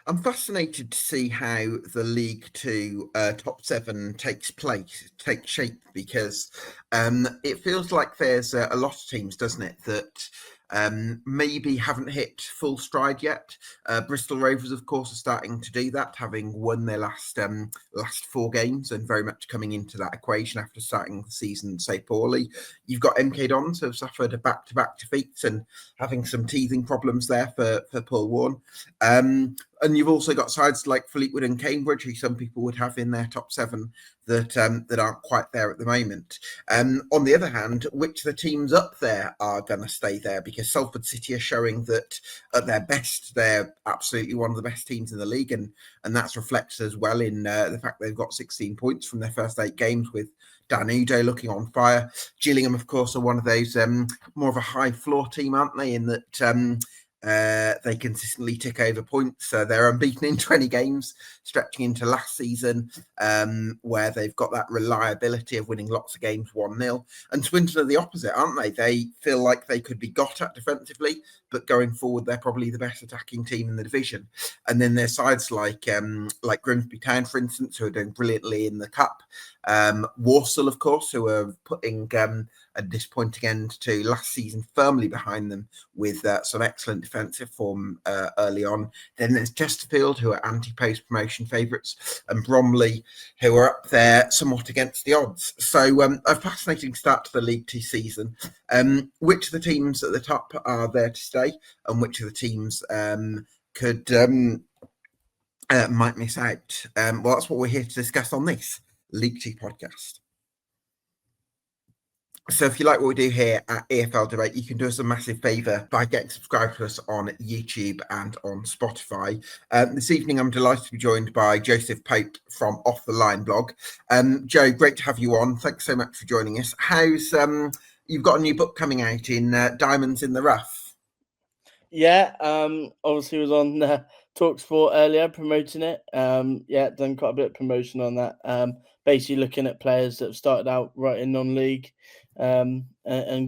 I'm fascinated to see how the League Two top seven takes shape, because it feels like there's a lot of teams, doesn't it, that maybe haven't hit full stride yet. Bristol Rovers, of course, are starting to do that, having won their last 4 games and very much coming into that equation after starting the season so poorly. You've got MK Dons, who have suffered a back-to-back defeats and having some teething problems there for Paul Warne. And you've also got sides like Fleetwood and Cambridge, who some people would have in their top 7 that aren't quite there at the moment. On the other hand, which of the teams up there are going to stay there? Because Salford City are showing that at their best, they're absolutely one of the best teams in the league, and that's reflected as well in the fact they've got 16 points from their first 8 games, with Dan Udo looking on fire. Gillingham, of course, are one of those more of a high floor team, aren't they? In that they consistently tick over points. They're unbeaten in 20 games, stretching into last season, where they've got that reliability of winning lots of games 1-0. And Swinton are the opposite, aren't they? They feel like they could be got at defensively, but going forward, they're probably the best attacking team in the division. And then there's sides like Grimsby Town, for instance, who are doing brilliantly in the Cup. Walsall, of course, who are putting a disappointing end to last season firmly behind them with some excellent defensive form early on. Then there's Chesterfield, who are anti-post promotion favourites, and Bromley, who are up there somewhat against the odds. So a fascinating start to the League Two season. Which of the teams at the top are there to stay, and which of the teams could might miss out? Well, that's what we're here to discuss on this League Two podcast. So if you like what we do here at EFL Debate, you can do us a massive favour by getting subscribed to us on YouTube and on Spotify. This evening, I'm delighted to be joined by Joseph Pope from Off the Line blog. Joe, great to have you on. Thanks so much for joining us. How's you've got a new book coming out in Diamonds in the Rough? Yeah, obviously was on TalkSport earlier promoting it. Done quite a bit of promotion on that. Basically looking at players that have started out right in non-league and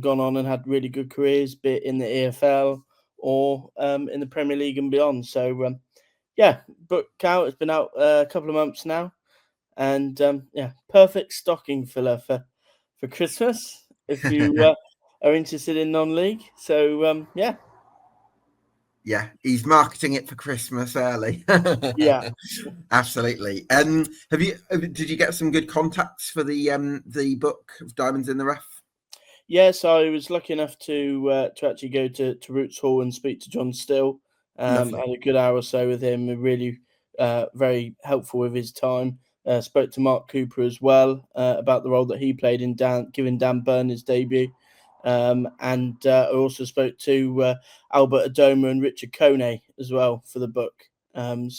gone on and had really good careers, be it in the EFL or in the Premier League and beyond. So, book out. It's been out a couple of months now. And, perfect stocking filler for Christmas if you are interested in non-league. So, Yeah, he's marketing it for Christmas early. Yeah, absolutely. Did you get some good contacts for the book of Diamonds in the Rough? Yes, I was lucky enough to actually go to Roots Hall and speak to John Still. Had a good hour or so with him. Really very helpful with his time. Spoke to Mark Cooper as well about the role that he played in giving Dan Burn his debut. And I also spoke to Albert Adoma and Richard Kone as well for the book. I'd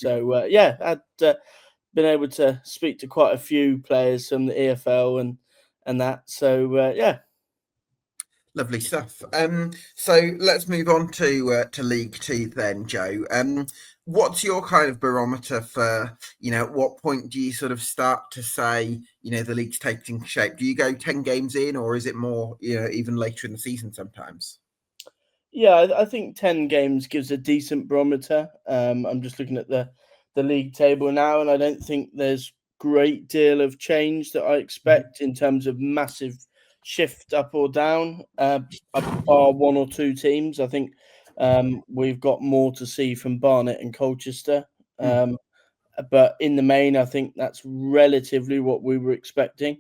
been able to speak to quite a few players from the EFL and that. So, Lovely stuff. So let's move on to League Two then, Joe. What's your kind of barometer for, at what point do you sort of start to say, the league's taking shape? Do you go 10 games in, or is it more, even later in the season sometimes? Yeah, I think 10 games gives a decent barometer. I'm just looking at the league table now, and I don't think there's great deal of change that I expect in terms of massive shift up or down, bar 1 or 2 teams. I think we've got more to see from Barnett and Colchester. But in the main, I think that's relatively what we were expecting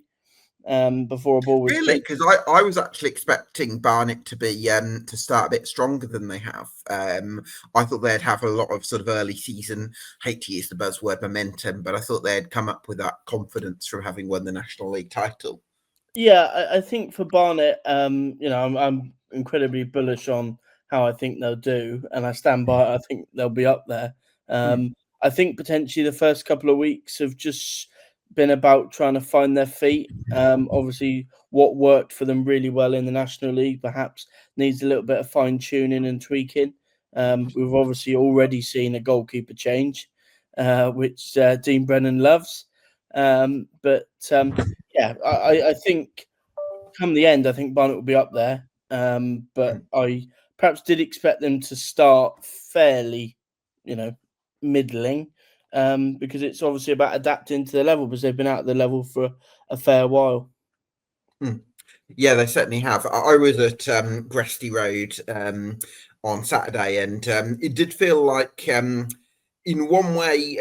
before a ball was really, kicked. because I was actually expecting Barnett to be to start a bit stronger than they have. I thought they'd have a lot of sort of early season, hate to use the buzzword momentum, but I thought they'd come up with that confidence from having won the National League title. Yeah, I think for Barnett, I'm incredibly bullish on how I think they'll do, and I stand by it. I think they'll be up there. I think potentially the first couple of weeks have just been about trying to find their feet. Obviously, what worked for them really well in the National League perhaps needs a little bit of fine-tuning and tweaking. We've obviously already seen a goalkeeper change, which Dean Brennan loves. I think come the end, I think Barnett will be up there. But I perhaps did expect them to start fairly, middling, because it's obviously about adapting to the level, because they've been out of the level for a fair while. Yeah, they certainly have. I was at Gresty Road on Saturday, and it did feel like, in one way,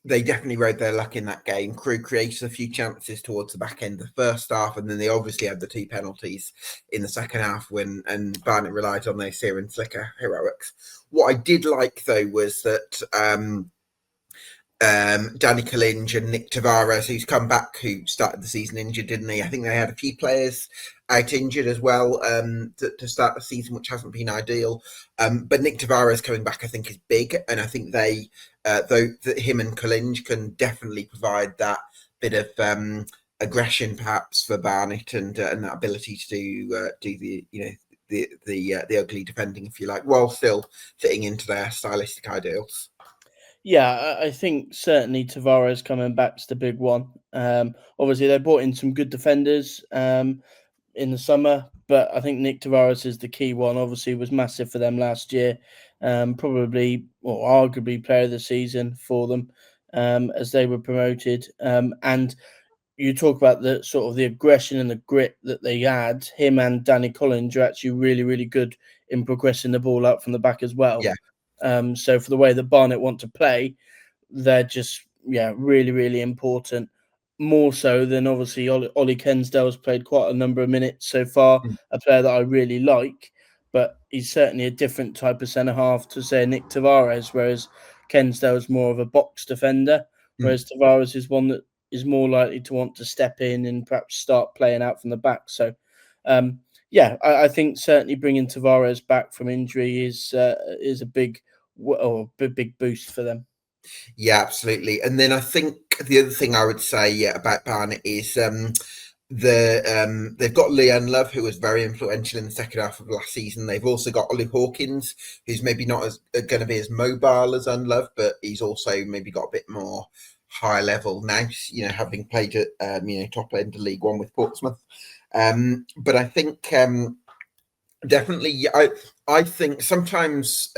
they definitely rode their luck in that game. Crew created a few chances towards the back end of the first half, and then they obviously had the 2 penalties in the second half and Barnett relied on their Searing Slicker heroics. What I did like, though, was that Danny Collinge and Nick Tavares, who's come back, who started the season injured, didn't he? I think they had a few players out injured as well to start the season, which hasn't been ideal. But Nick Tavares coming back, I think, is big, and I think they, him and Collinge can definitely provide that bit of aggression, perhaps, for Barnett, and that ability to do the ugly defending, if you like, while still fitting into their stylistic ideals. Yeah, I think certainly Tavares coming back's the big one. Obviously, they brought in some good defenders in the summer, but I think Nick Tavares is the key one. Obviously, was massive for them last year, probably or arguably player of the season for them as they were promoted. And you talk about the sort of the aggression and the grit that they had. Him and Danny Collins are actually really, really good in progressing the ball out from the back as well. Yeah. So for the way that Barnett want to play, they're just really, really important. More so than obviously Ollie Kensdale's played quite a number of minutes so far, a player that I really like, but he's certainly a different type of centre half to say Nick Tavares, whereas Kensdale's more of a box defender, whereas Tavares is one that is more likely to want to step in and perhaps start playing out from the back. So, I think certainly bringing Tavares back from injury is a big boost for them. Yeah, absolutely. And then I think the other thing I would say about Barnet is they've got Leon Love, who was very influential in the second half of last season. They've also got Ollie Hawkins, who's maybe not as going to be as mobile as Unlove, but he's also maybe got a bit more high level now, having played at top end of League One with Portsmouth. But I think definitely, I think sometimes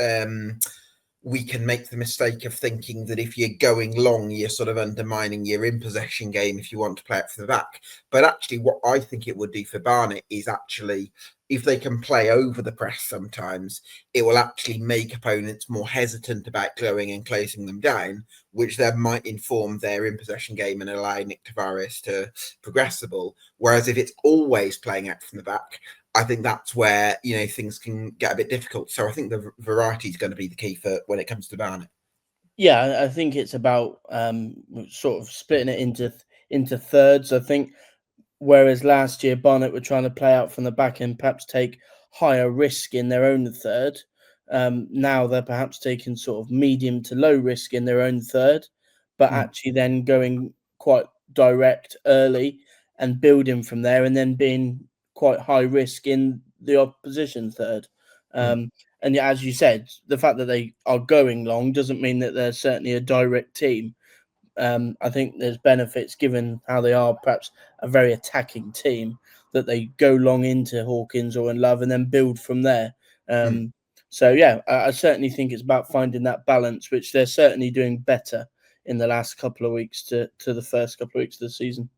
we can make the mistake of thinking that if you're going long, you're sort of undermining your in possession game if you want to play it for the back. But actually, what I think it would do for Barnet is actually, if they can play over the press sometimes, it will actually make opponents more hesitant about going and closing them down, which then might inform their in possession game and allow Nick Tavares to progress the ball. Whereas if it's always playing out from the back, I think that's where things can get a bit difficult. So I think the variety is going to be the key for when it comes to Barnet. Yeah, I think it's about sort of splitting it into thirds. I think whereas last year Barnet were trying to play out from the back and perhaps take higher risk in their own third. Now they're perhaps taking sort of medium to low risk in their own third, but actually then going quite direct early and building from there, and then being quite high risk in the opposition third. And as you said, the fact that they are going long doesn't mean that they're certainly a direct team. I think there's benefits given how they are perhaps a very attacking team, that they go long into Hawkins or in Love and then build from there. So I certainly think it's about finding that balance, which they're certainly doing better in the last couple of weeks to the first couple of weeks of the season.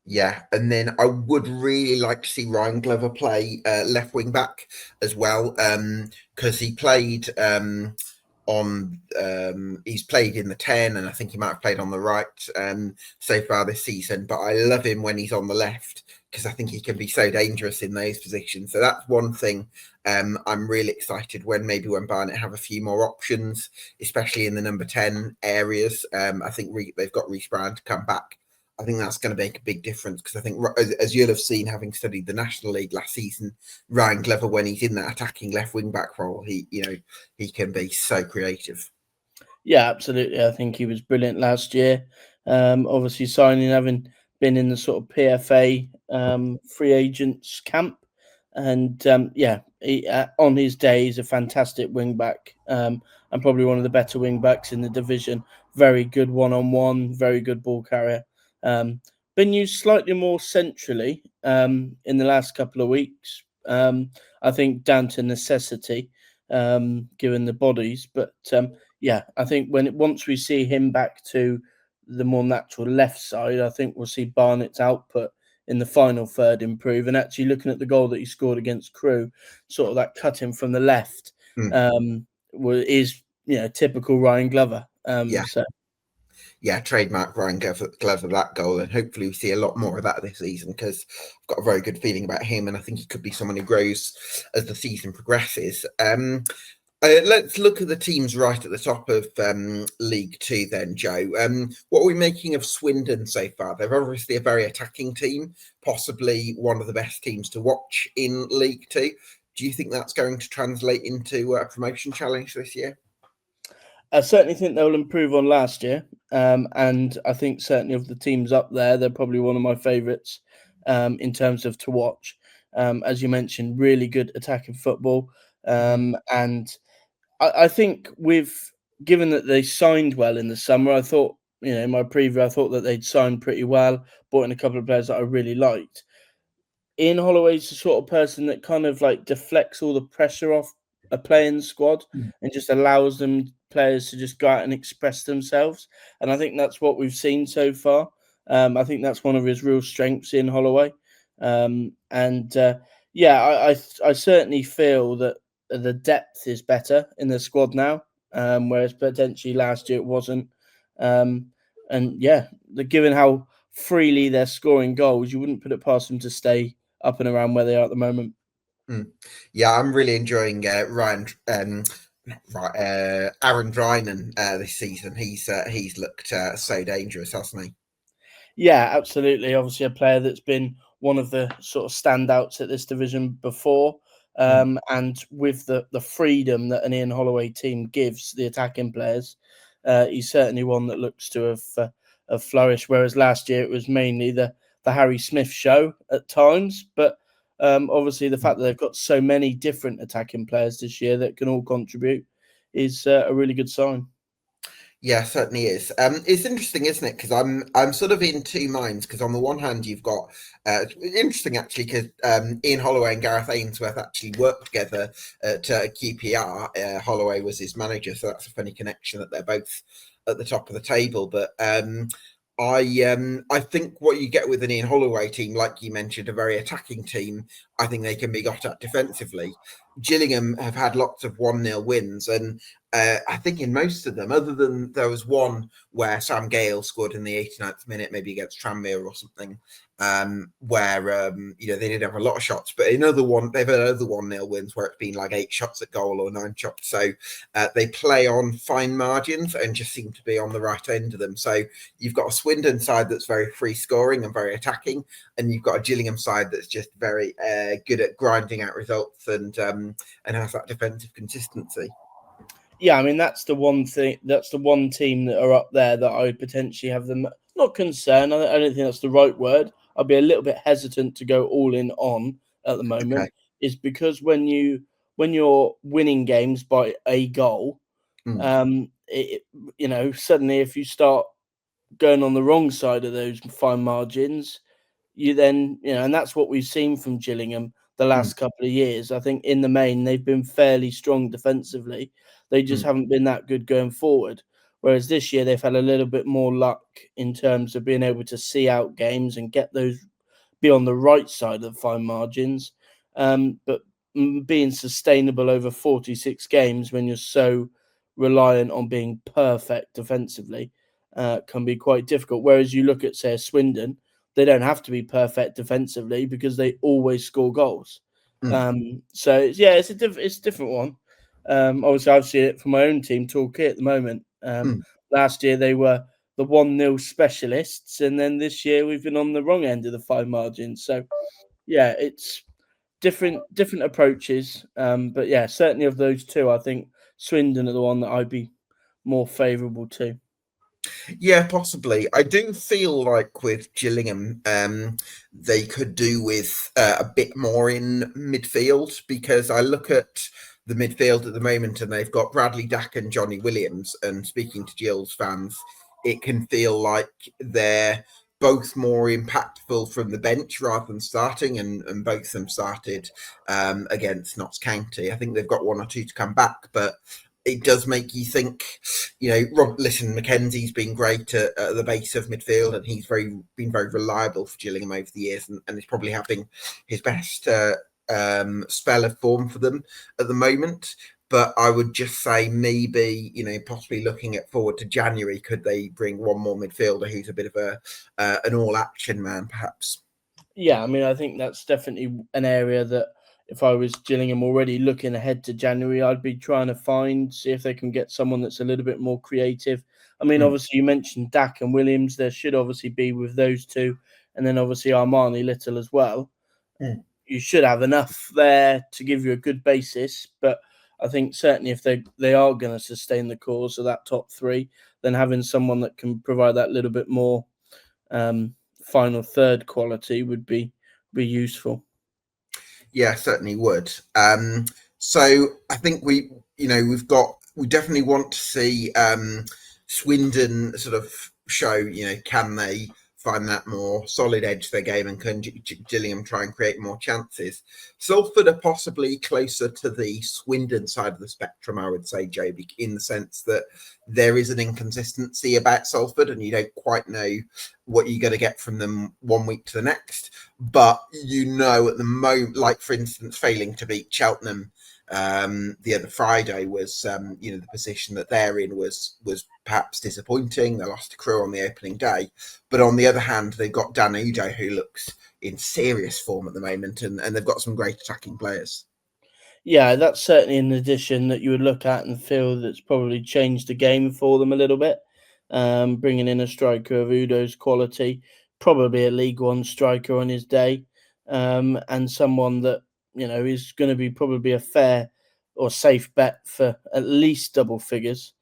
Yeah, and then I would really like to see Ryan Glover play left wing back as well, because he played he's played in the 10, and I think he might have played on the right so far this season. But I love him when he's on the left, because I think he can be so dangerous in those positions. So that's one thing I'm really excited when Barnet have a few more options, especially in the number 10 areas. I think they've got Reece Brown to come back. I think that's going to make a big difference, because I think, as you'll have seen, having studied the National League last season, Ryan Glover, when he's in that attacking left wing back role, he can be so creative. Yeah, absolutely. I think he was brilliant last year. Obviously, having been in the sort of PFA free agents camp, and he, on his day, he's a fantastic wing back, and probably one of the better wing backs in the division. Very good one-on-one, very good ball carrier. Been used slightly more centrally in the last couple of weeks. I think down to necessity, given the bodies, but yeah, I think once we see him back to the more natural left side, I think we'll see Barnett's output in the final third improve. And actually, looking at the goal that he scored against Crewe, sort of that cutting from the left, is typical Ryan Glover. Yeah. So Yeah, trademark Ryan Glover that goal, and hopefully we see a lot more of that this season because I've got a very good feeling about him, and I think he could be someone who grows as the season progresses. Let's look at the teams right at the top of League Two then, Joe. What are we making of Swindon so far? They're obviously a very attacking team, possibly one of the best teams to watch in League Two. Do you think that's going to translate into a promotion challenge this year? I certainly think they'll improve on last year. And I think certainly of the teams up there, they're probably one of my favourites in terms of to watch. As you mentioned, really good attacking football. And I think given that they signed well in the summer, I thought, in my preview, I thought that they'd signed pretty well, brought in a couple of players that I really liked. Ian Holloway's the sort of person that kind of like deflects all the pressure off a playing squad and just allows them players to just go out and express themselves. And I think that's what we've seen so far. I think that's one of his real strengths in Holloway. I certainly feel that the depth is better in the squad now, whereas potentially last year it wasn't. Given how freely they're scoring goals, you wouldn't put it past them to stay up and around where they are at the moment. Yeah, I'm really enjoying Aaron Drinan this season. He's looked so dangerous, hasn't he? Yeah, absolutely. Obviously, a player that's been one of the sort of standouts at this division before. And with the freedom that an Ian Holloway team gives the attacking players, he's certainly one that looks to have flourished. Whereas last year it was mainly the Harry Smith show at times. But obviously, the fact that they've got so many different attacking players this year that can all contribute is a really good sign. Yeah, certainly is. It's interesting, isn't it? Because I'm sort of in two minds. Because on the one hand, you've got interesting actually, because Ian Holloway and Gareth Ainsworth actually worked together at QPR. Holloway was his manager, so that's a funny connection that they're both at the top of the table. But I think what you get with an Ian Holloway team, like you mentioned, a very attacking team, I think they can be got at defensively. Gillingham have had lots of 1-0 wins, and I think in most of them, other than there was one where Sam Gale scored in the 89th minute, maybe against Tranmere or something, where they did have a lot of shots, but they've had other 1-0 wins where it's been like 8 shots at goal or 9 shots. So they play on fine margins and just seem to be on the right end of them. So you've got a Swindon side that's very free scoring and very attacking, and you've got a Gillingham side that's just very good at grinding out results and has that defensive consistency. Yeah, I mean that's the one thing. That's the one team that are up there that I would potentially have them not concerned. I don't think that's the right word. I'd be a little bit hesitant to go all in on at the moment. Okay. Is because when you're winning games by a goal, suddenly if you start going on the wrong side of those fine margins, you then and that's what we've seen from Gillingham the last couple of years. I think in the main they've been fairly strong defensively. They just haven't been that good going forward. Whereas this year they've had a little bit more luck in terms of being able to see out games and be on the right side of the fine margins. But being sustainable over 46 games when you're so reliant on being perfect defensively can be quite difficult. Whereas you look at, say, Swindon, they don't have to be perfect defensively because they always score goals. It's a different one. Obviously, I've seen it from my own team, Torquay, at the moment. Last year they were the 1-0 specialists, and then this year we've been on the wrong end of the fine margins. So, yeah, it's different approaches. But yeah, certainly of those two, I think Swindon are the one that I'd be more favourable to. Yeah, possibly. I do feel like with Gillingham, they could do with a bit more in midfield, because I look at the midfield at the moment and they've got Bradley Dack and Johnny Williams. And speaking to Gills fans, it can feel like they're both more impactful from the bench rather than starting, and both of them started against Notts County. I think they've got one or two to come back, but it does make you think, listen, Mackenzie's been great at the base of midfield, and he's been very reliable for Gillingham over the years, and is probably having his best spell of form for them at the moment. But I would just say maybe, possibly looking at forward to January, could they bring one more midfielder who's a bit of an all-action man, perhaps? Yeah, I mean, I think that's definitely an area that if I was Gillingham already looking ahead to January, I'd be trying to see if they can get someone that's a little bit more creative. I mean, obviously, you mentioned Dak and Williams. There should obviously be with those two, and then obviously Armani Little as well. You should have enough there to give you a good basis. But I think certainly if they are going to sustain the course of that top three, then having someone that can provide that little bit more final third quality would be useful. Yeah, certainly would. So I think we definitely want to see Swindon sort of show, can they find that more solid edge to their game, and can Gillingham try and create more chances? Salford are possibly closer to the Swindon side of the spectrum, I would say, Joe, in the sense that there is an inconsistency about Salford, and you don't quite know what you're going to get from them one week to the next. But at the moment, like for instance, failing to beat Cheltenham the other Friday was, the position that they're in was perhaps disappointing. They lost to Crewe on the opening day, but on the other hand, they've got Dan Udo, who looks in serious form at the moment, and they've got some great attacking players. Yeah, that's certainly an addition that you would look at and feel that's probably changed the game for them a little bit. Bringing in a striker of Udo's quality, probably a League One striker on his day, and someone that is going to be probably a fair or safe bet for at least double figures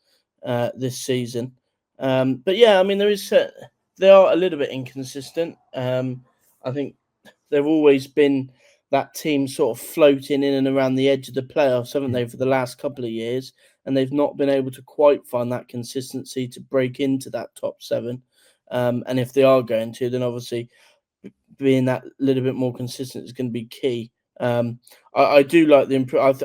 this season. But yeah, I mean they are a little bit inconsistent. I think they've always been that team sort of floating in and around the edge of the playoffs, haven't they, for the last couple of years? And they've not been able to quite find that consistency to break into that top seven. And if they are going to, then obviously being that little bit more consistent is going to be key. I do like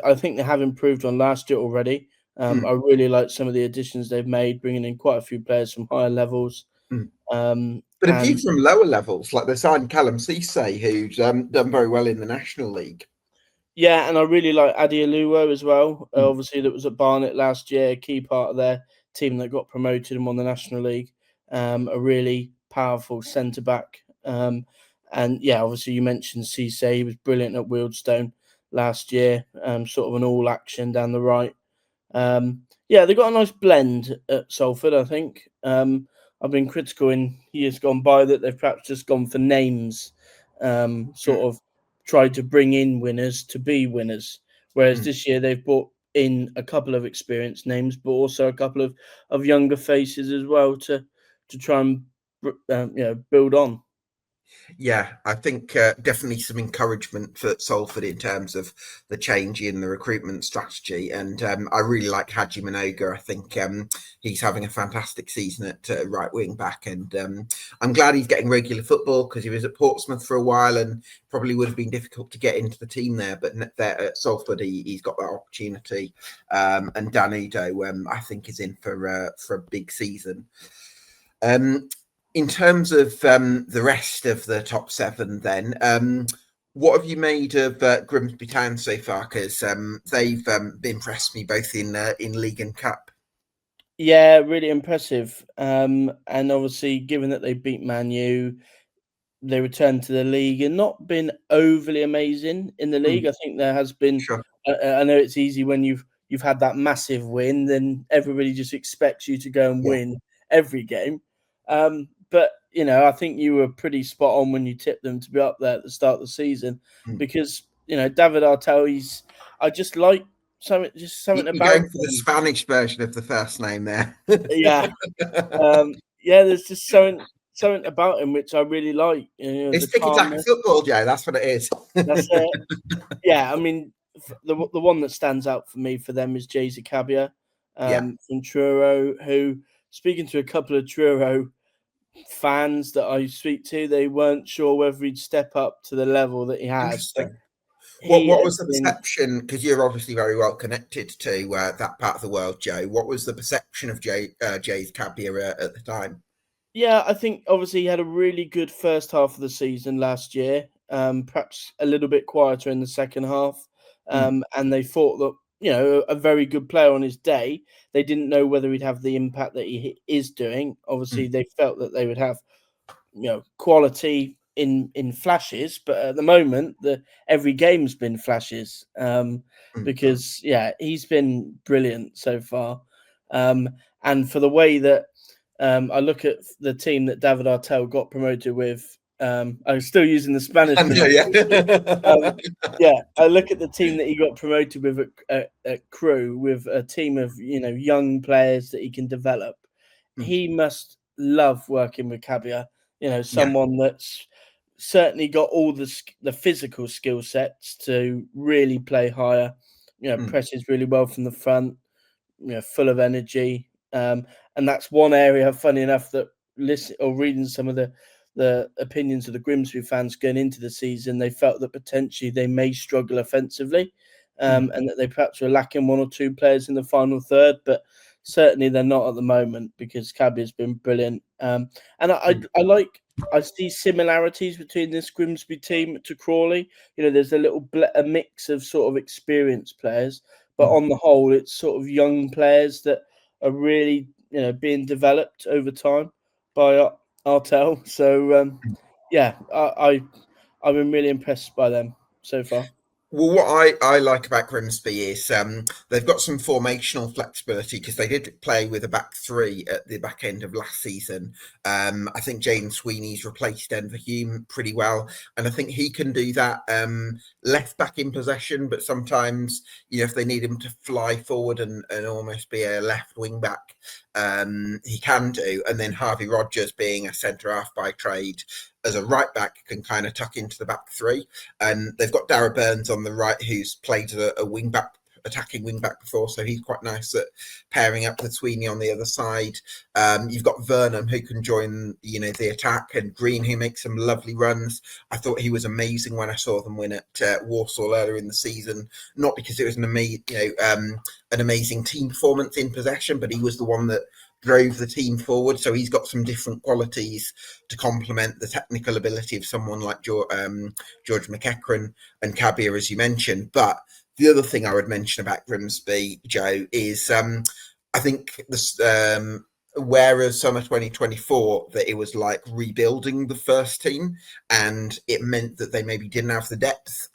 I think they have improved on last year already. I really like some of the additions they've made, bringing in quite a few players from higher levels. But a few from lower levels, like they signed Callum Cisse, who's done very well in the National League. Yeah, and I really like Adi Aluwo as well. Obviously, that was at Barnett last year, a key part of their team that got promoted and won the National League. A really powerful centre back. And yeah, obviously you mentioned Cisse. He was brilliant at Wealdstone last year. Sort of an all action down the right. Yeah, they got a nice blend at Salford, I think. I've been critical in years gone by that they've perhaps just gone for names, sort of tried to bring in winners to be winners. Whereas this year they've brought in a couple of experienced names, but also a couple of younger faces as well to try and build on. Yeah, I think definitely some encouragement for Salford in terms of the change in the recruitment strategy. And I really like Haji Minoga. I think he's having a fantastic season at right wing back. And I'm glad he's getting regular football, because he was at Portsmouth for a while and probably would have been difficult to get into the team there. But there at Salford, he's got that opportunity. And Dan Udo, I think, is in for a big season. In terms of the rest of the top seven, then, what have you made of Grimsby Town so far? Because they've impressed me both in League and Cup. Yeah, really impressive. And obviously, given that they beat Man U, they returned to the league and not been overly amazing in the league. I think there has been. Sure. I know it's easy when you've had that massive win, then everybody just expects you to go and win every game. But I think you were pretty spot on when you tipped them to be up there at the start of the season, because David Artel, I just like something You're about going for the him. Spanish version of the first name there. Yeah. Yeah, there's just something about him which I really like. It's The tiki-taka calmness. football, Joe. That's what it is. That's it. Yeah, I mean, the one that stands out for me for them is Jay Zacabia from Truro, who, speaking to a couple of Truro fans that I speak to, they weren't sure whether he'd step up to the level that he has. But Interesting. He What has was the been. perception? Because you're obviously very well connected to that part of the world, Joe. What was the perception of Jay's cab era at the time? Yeah, I think obviously he had a really good first half of the season last year. Perhaps a little bit quieter in the second half. Mm, And they thought that, a very good player on his day. They didn't know whether he'd have the impact that he is doing. Obviously, mm, they felt that they would have, quality in flashes, but at the moment, the every game's been flashes. mm, Because he's been brilliant so far. Um, and for the way that I look at the team that David Artell got promoted with. I'm still using the Spanish I know, yeah. pronunciation. Um, yeah, I look at the team that he got promoted with at Crew, with a team of young players that he can develop. Mm, He must love working with Cabia. yeah. Someone that's certainly got all the physical skill sets to really play higher. Mm, Presses really well from the front. Full of energy. And that's one area, funny enough, that listen or reading some of the opinions of the Grimsby fans going into the season, they felt that potentially they may struggle offensively, mm, and that they perhaps were lacking one or two players in the final third, but certainly they're not at the moment because Cabby has been brilliant. And mm, I see similarities between this Grimsby team to Crawley. There's a mix of sort of experienced players, but mm. on the whole, it's sort of young players that are really, being developed over time by Artel. So, yeah, I've been really impressed by them so far. Well, what I like about Grimsby is they've got some formational flexibility because they did play with a back three at the back end of last season. I think Jaden Sweeney's replaced Denver Hume pretty well, and I think he can do that left back in possession, but sometimes, if they need him to fly forward and almost be a left wing back, he can do. And then Harvey Rogers, being a centre half by trade, as a right back, can kind of tuck into the back three. And they've got Darragh Burns on the right, who's played a wing back, attacking wing back before, so he's quite nice at pairing up with Sweeney on the other side. You've got Vernon, who can join, the attack, and Green, who makes some lovely runs. I thought he was amazing when I saw them win at Walsall earlier in the season. Not because it was an amazing team performance in possession, but he was the one that drove the team forward. So he's got some different qualities to complement the technical ability of someone like George McEachran and Cabia, as you mentioned. But the other thing I would mention about Grimsby, Joe, is I think this. Whereas summer 2024, that it was like rebuilding the first team, and it meant that they maybe didn't have the depth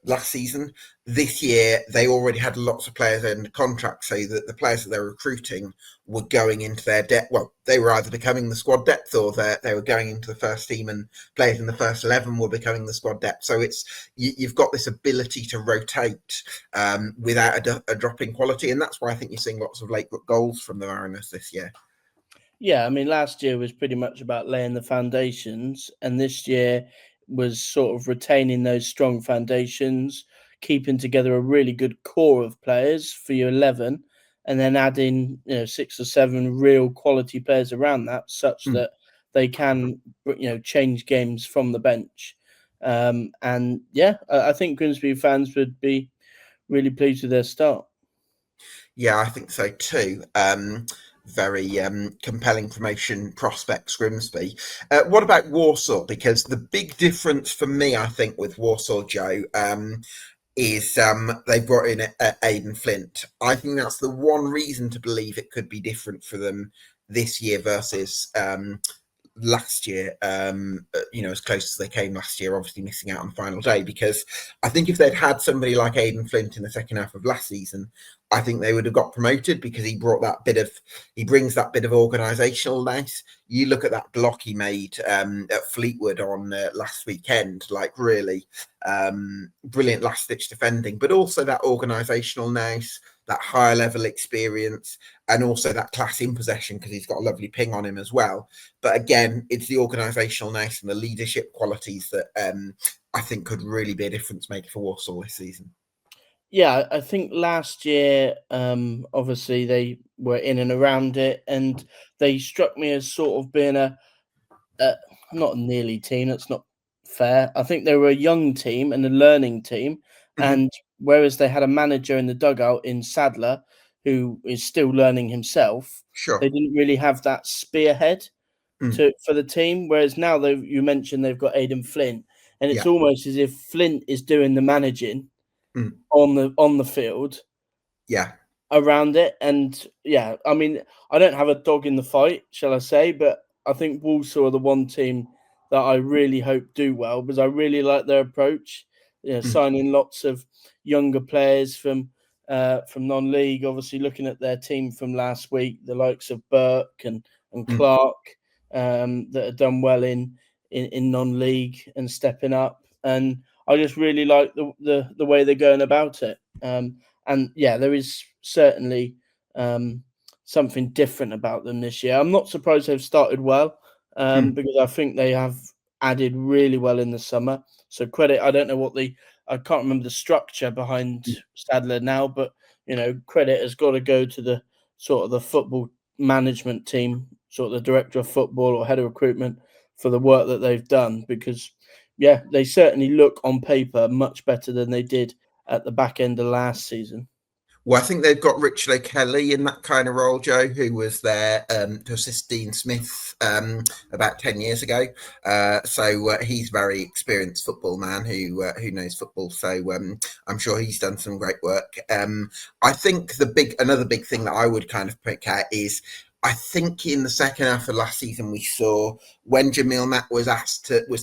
last season. This year, they already had lots of players under contract, so that the players that they're recruiting were going into their depth. Well, they were either becoming the squad depth, or they were going into the first team, and players in the first 11 were becoming the squad depth. So you've got this ability to rotate without a drop in quality, and that's why I think you're seeing lots of late goals from the Mariners this year. Yeah, I mean, last year was pretty much about laying the foundations, and this year was sort of retaining those strong foundations, keeping together a really good core of players for your 11, and then adding, 6 or 7 real quality players around that, such Mm. that they can, change games from the bench. And yeah, I think Grimsby fans would be really pleased with their start. Yeah, I think so too. Very compelling promotion prospects, Grimsby. What about Walsall? Because the big difference for me, I think, with Walsall, Joe, is they've brought in Aidan Flint. I think that's the one reason to believe it could be different for them this year versus last year, as close as they came last year, obviously missing out on the final day. Because I think if they'd had somebody like Aidan Flint in the second half of last season, I think they would have got promoted, because he brings that bit of organisational nice. You look at that block he made at Fleetwood on last weekend, like really brilliant last ditch defending, but also that organisational nice, that higher level experience, and also that class in possession, because he's got a lovely ping on him as well. But again, it's the organisational nice and the leadership qualities that I think could really be a difference maker for Walsall this season. Yeah, I think last year, obviously they were in and around it, and they struck me as sort of being a not a nearly team. That's not fair. I think they were a young team and a learning team, Mhm. and whereas they had a manager in the dugout in Sadler who is still learning himself, they Sure. didn't really have that spearhead Mm. for the team. Whereas now you mentioned they've got Aidan Flint, and it's Yeah. almost as if Flint is doing the managing Mm. on the field Yeah. around it. And yeah, I mean, I don't have a dog in the fight, shall I say, but I think Walsall are the one team that I really hope do well because I really like their approach. You know, Mm. signing lots of younger players from non-league. Obviously, looking at their team from last week, the likes of Burke and Mm. Clark that have done well in non-league and stepping up. And I just really like the way they're going about it. And yeah, there is certainly something different about them this year. I'm not surprised they've started well Mm. because I think they have added really well in the summer. So credit. I don't know I can't remember the structure behind Mm. Sadler now, but you know, credit has got to go to the sort of the football management team, sort of the director of football or head of recruitment for the work that they've done because yeah, they certainly look on paper much better than they did at the back end of last season. Well, I think they've got Richard O'Kelly in that kind of role, Joe, who was there to assist Dean Smith about 10 years ago. So he's a very experienced football man who knows football. So I'm sure he's done some great work. I think another big thing that I would kind of pick out is I think in the second half of last season we saw when Jamil Matt was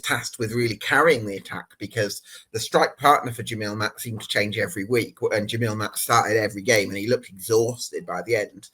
tasked with really carrying the attack because the strike partner for Jamil Matt seemed to change every week, and Jamil Matt started every game, and he looked exhausted by the end.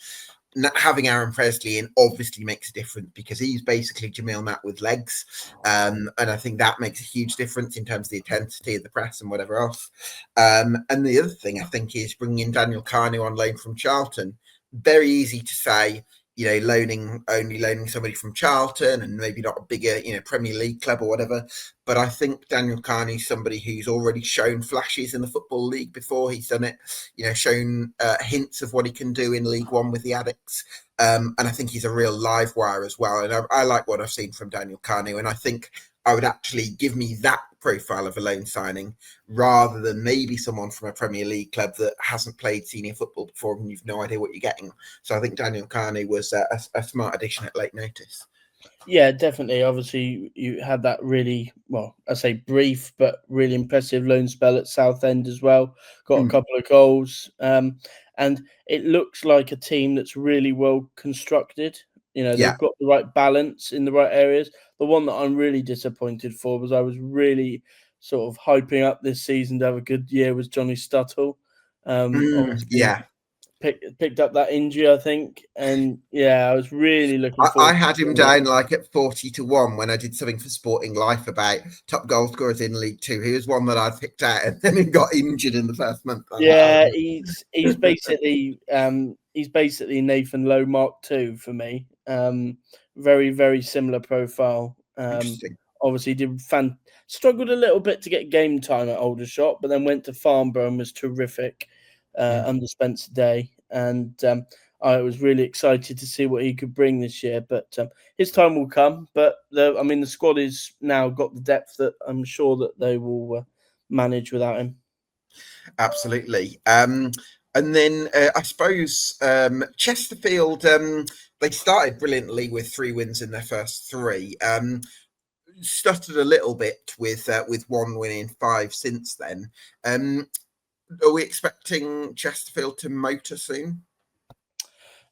Not having Aaron Presley in obviously makes a difference because he's basically Jamil Matt with legs, and I think that makes a huge difference in terms of the intensity of the press and whatever else. And the other thing I think is bringing in Daniel Carnew on loan from Charlton. Very easy to say, only loaning somebody from Charlton and maybe not a bigger, Premier League club or whatever. But I think Daniel Carney is somebody who's already shown flashes in the Football League before. He's done it, shown hints of what he can do in League One with the Addicts. And I think he's a real live wire as well. And I like what I've seen from Daniel Carney. And I think I would actually give me that profile of a loan signing rather than maybe someone from a Premier League club that hasn't played senior football before and you've no idea what you're getting. So I think Daniel Carney was a smart addition at late notice. Yeah, definitely. Obviously, you had that really, well, I say brief, but really impressive loan spell at Southend as well. Got a couple of goals. And it looks like a team that's really well constructed. You know, Yeah. they've got the right balance in the right areas. The one that I'm really disappointed for was I was really sort of hyping up this season to have a good year was Johnny Stuttle. Obviously, Yeah. picked up that injury, I think, and yeah, I was really looking I forward to had him seeing what. down like at 40-1 when I did something for Sporting Life about top goal scorers in League Two. He was one that I picked out, and then he got injured in the first month. I was like, Yeah, oh. he's basically Nathan Lowe Mark II for me. Very very similar profile. Interesting. Obviously struggled a little bit to get game time at Aldershot, but then went to Farnborough and was terrific under Spencer Day. And I was really excited to see what he could bring this year. But his time will come. But the squad is now got the depth that I'm sure that they will manage without him. Absolutely. And then I suppose Chesterfield, they started brilliantly with 3 wins in their first 3. Stuttered a little bit with one win in 5 since then. Are we expecting Chesterfield to motor soon?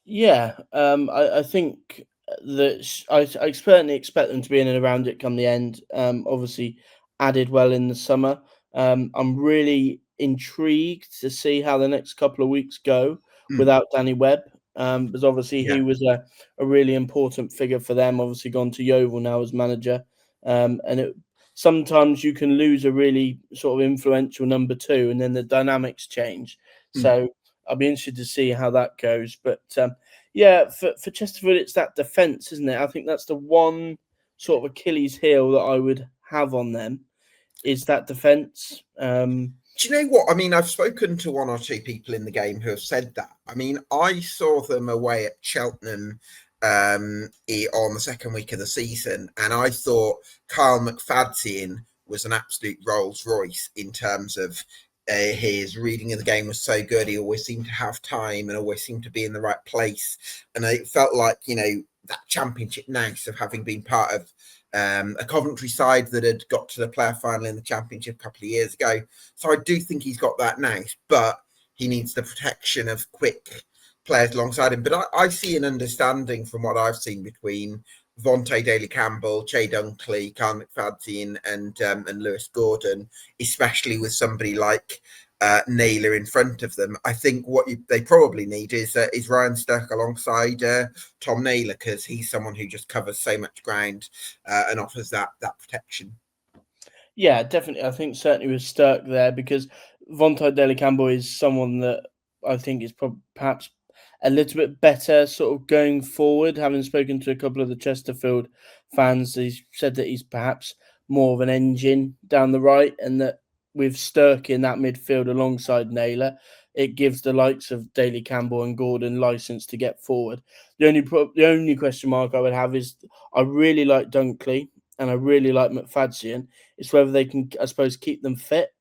Yeah, I think that I certainly expect them to be in and around it come the end. Obviously, added well in the summer. I'm really intrigued to see how the next couple of weeks go Mm. without Danny Webb, because obviously Yeah. he was a really important figure for them. Obviously, gone to Yeovil now as manager, and sometimes you can lose a really sort of influential number 2, and then the dynamics change. Mm. So I'll be interested to see how that goes. But yeah, for Chesterfield, it's that defence, isn't it? I think that's the one sort of Achilles heel that I would have on them is that defence. Do you know what? I mean, I've spoken to 1 or 2 people in the game who have said that. I mean, I saw them away at Cheltenham on the second week of the season, and I thought Kyle McFadzean was an absolute Rolls Royce in terms of his reading of the game was so good. He always seemed to have time and always seemed to be in the right place. And it felt like, that championship nous of having been part of a Coventry side that had got to the player final in the championship a couple of years ago. So I do think he's got that nous, but he needs the protection of quick players alongside him. But I see an understanding from what I've seen between Vontae Daly-Campbell, Che Dunkley, Carl McFadzean, and Lewis Gordon, especially with somebody like Naylor in front of them. I think what they probably need is Ryan Sturck alongside Tom Naylor, because he's someone who just covers so much ground and offers that protection. Yeah, definitely. I think certainly with Sturck there, because Vontae Daly-Campbell is someone that I think is perhaps a little bit better sort of going forward. Having spoken to a couple of the Chesterfield fans, he's said that he's perhaps more of an engine down the right, and that with Sturck in that midfield alongside Naylor, it gives the likes of Daly-Campbell and Gordon license to get forward. The only question mark I would have is I really like Dunkley and I really like McFadzean. It's whether they can, I suppose, keep them fit,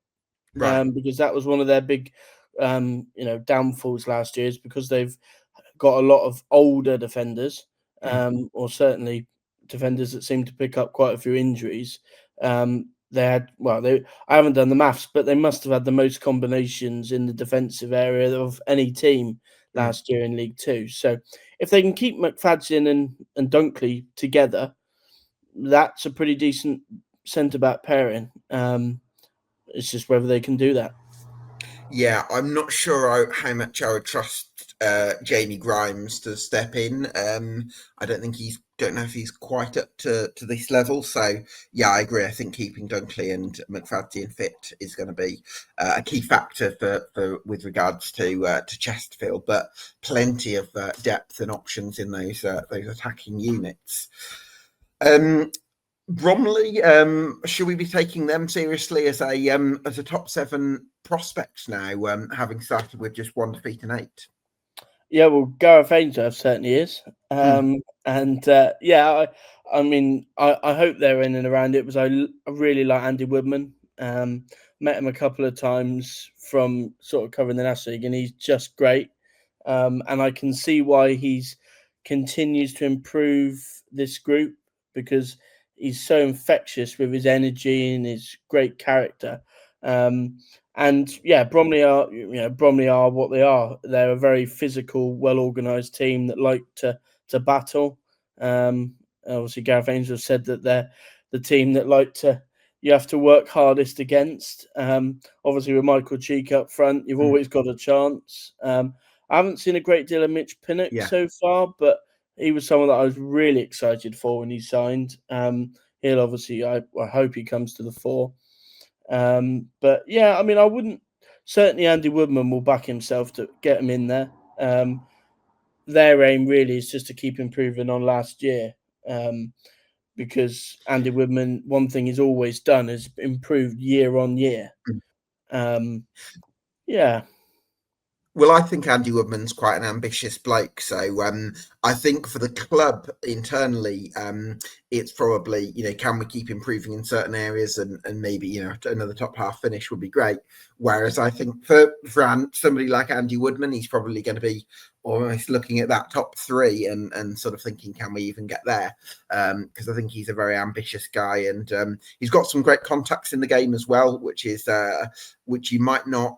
Right. because that was one of their big, downfalls last year, is because they've got a lot of older defenders, or certainly defenders that seem to pick up quite a few injuries. I haven't done the maths, but they must have had the most combinations in the defensive area of any team last year in League Two. So if they can keep McFadzean and Dunkley together, that's a pretty decent centre-back pairing. It's just whether they can do that. Yeah, I'm not sure how much I would trust Jamie Grimes to step in. I don't know if he's quite up to this level. So yeah, I agree. I think keeping Dunkley and McFadzean fit is going to be a key factor for with regards to Chesterfield, but plenty of depth and options in those attacking units. Bromley, should we be taking them seriously as a top 7 prospect now, having started with just 1 defeat and 8? Yeah, well, Gareth Ainsworth certainly is, I mean, I hope they're in and around it, because I really like Andy Woodman. Met him a couple of times from sort of covering the National League, and he's just great. And I can see why he's continues to improve this group, because he's so infectious with his energy and his great character. And yeah, Bromley are what they are. They're a very physical, well organised team that like to battle. Obviously, Gareth Ainsworth said that they're the team that you have to work hardest against. Obviously, with Michael Cheek up front, you've always got a chance. I haven't seen a great deal of Mitch Pinnock so far, but he was someone that I was really excited for when he signed. He'll obviously, I hope he comes to the fore. But yeah, I mean, I wouldn't. Certainly, Andy Woodman will back himself to get him in there. Their aim really is just to keep improving on last year, because Andy Woodman, one thing he's always done is improved year on year. Yeah. Well, I think Andy Woodman's quite an ambitious bloke. So I think for the club internally, it's probably, can we keep improving in certain areas, and maybe, another top half finish would be great. Whereas I think for somebody like Andy Woodman, he's probably going to be almost looking at that top 3 and sort of thinking, can we even get there? Because I think he's a very ambitious guy, and he's got some great contacts in the game as well, which you might not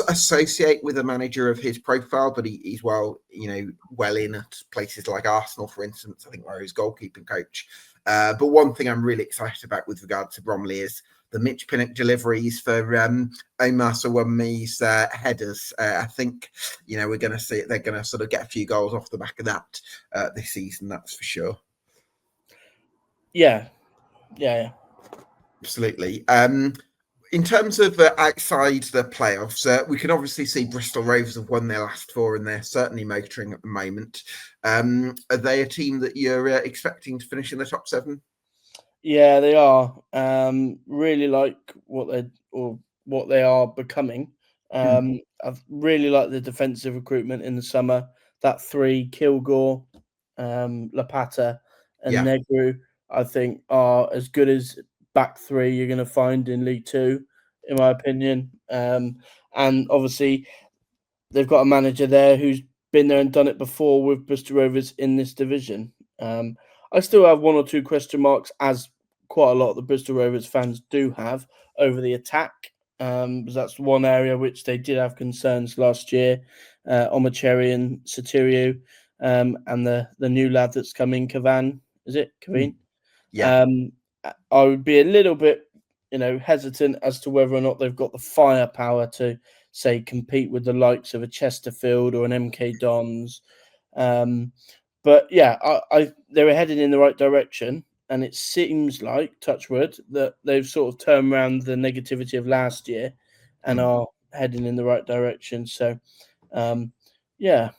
associate with a manager of his profile, but he's well in at places like Arsenal, for instance, I think, where he's goalkeeping coach. But one thing I'm really excited about with regard to Bromley is the Mitch Pinnock deliveries for Omar Sawami's headers. I think we're going to see it. They're going to sort of get a few goals off the back of that this season, that's for sure. Yeah. Absolutely. In terms of outside the playoffs, we can obviously see Bristol Rovers have won their last 4, and they're certainly motoring at the moment. Are they a team that you're expecting to finish in the top 7? Yeah, they are. Really like what they are becoming. I've really liked the defensive recruitment in the summer. That 3, Kilgore, Lapata, and Negru, I think are as good as back three you're going to find in League Two, in my opinion. And obviously, they've got a manager there who's been there and done it before with Bristol Rovers in this division. I still have one or two question marks, as quite a lot of the Bristol Rovers fans do have, over the attack. Because that's one area which they did have concerns last year. Omocheri and Sotirio, and the new lad that's coming, Cavan. Is it Caveen? Yeah. I would be a little bit, hesitant as to whether or not they've got the firepower to, say, compete with the likes of a Chesterfield or an MK Dons. But yeah, they were heading in the right direction, and it seems like, touch wood, that they've sort of turned around the negativity of last year and are heading in the right direction. So, yeah.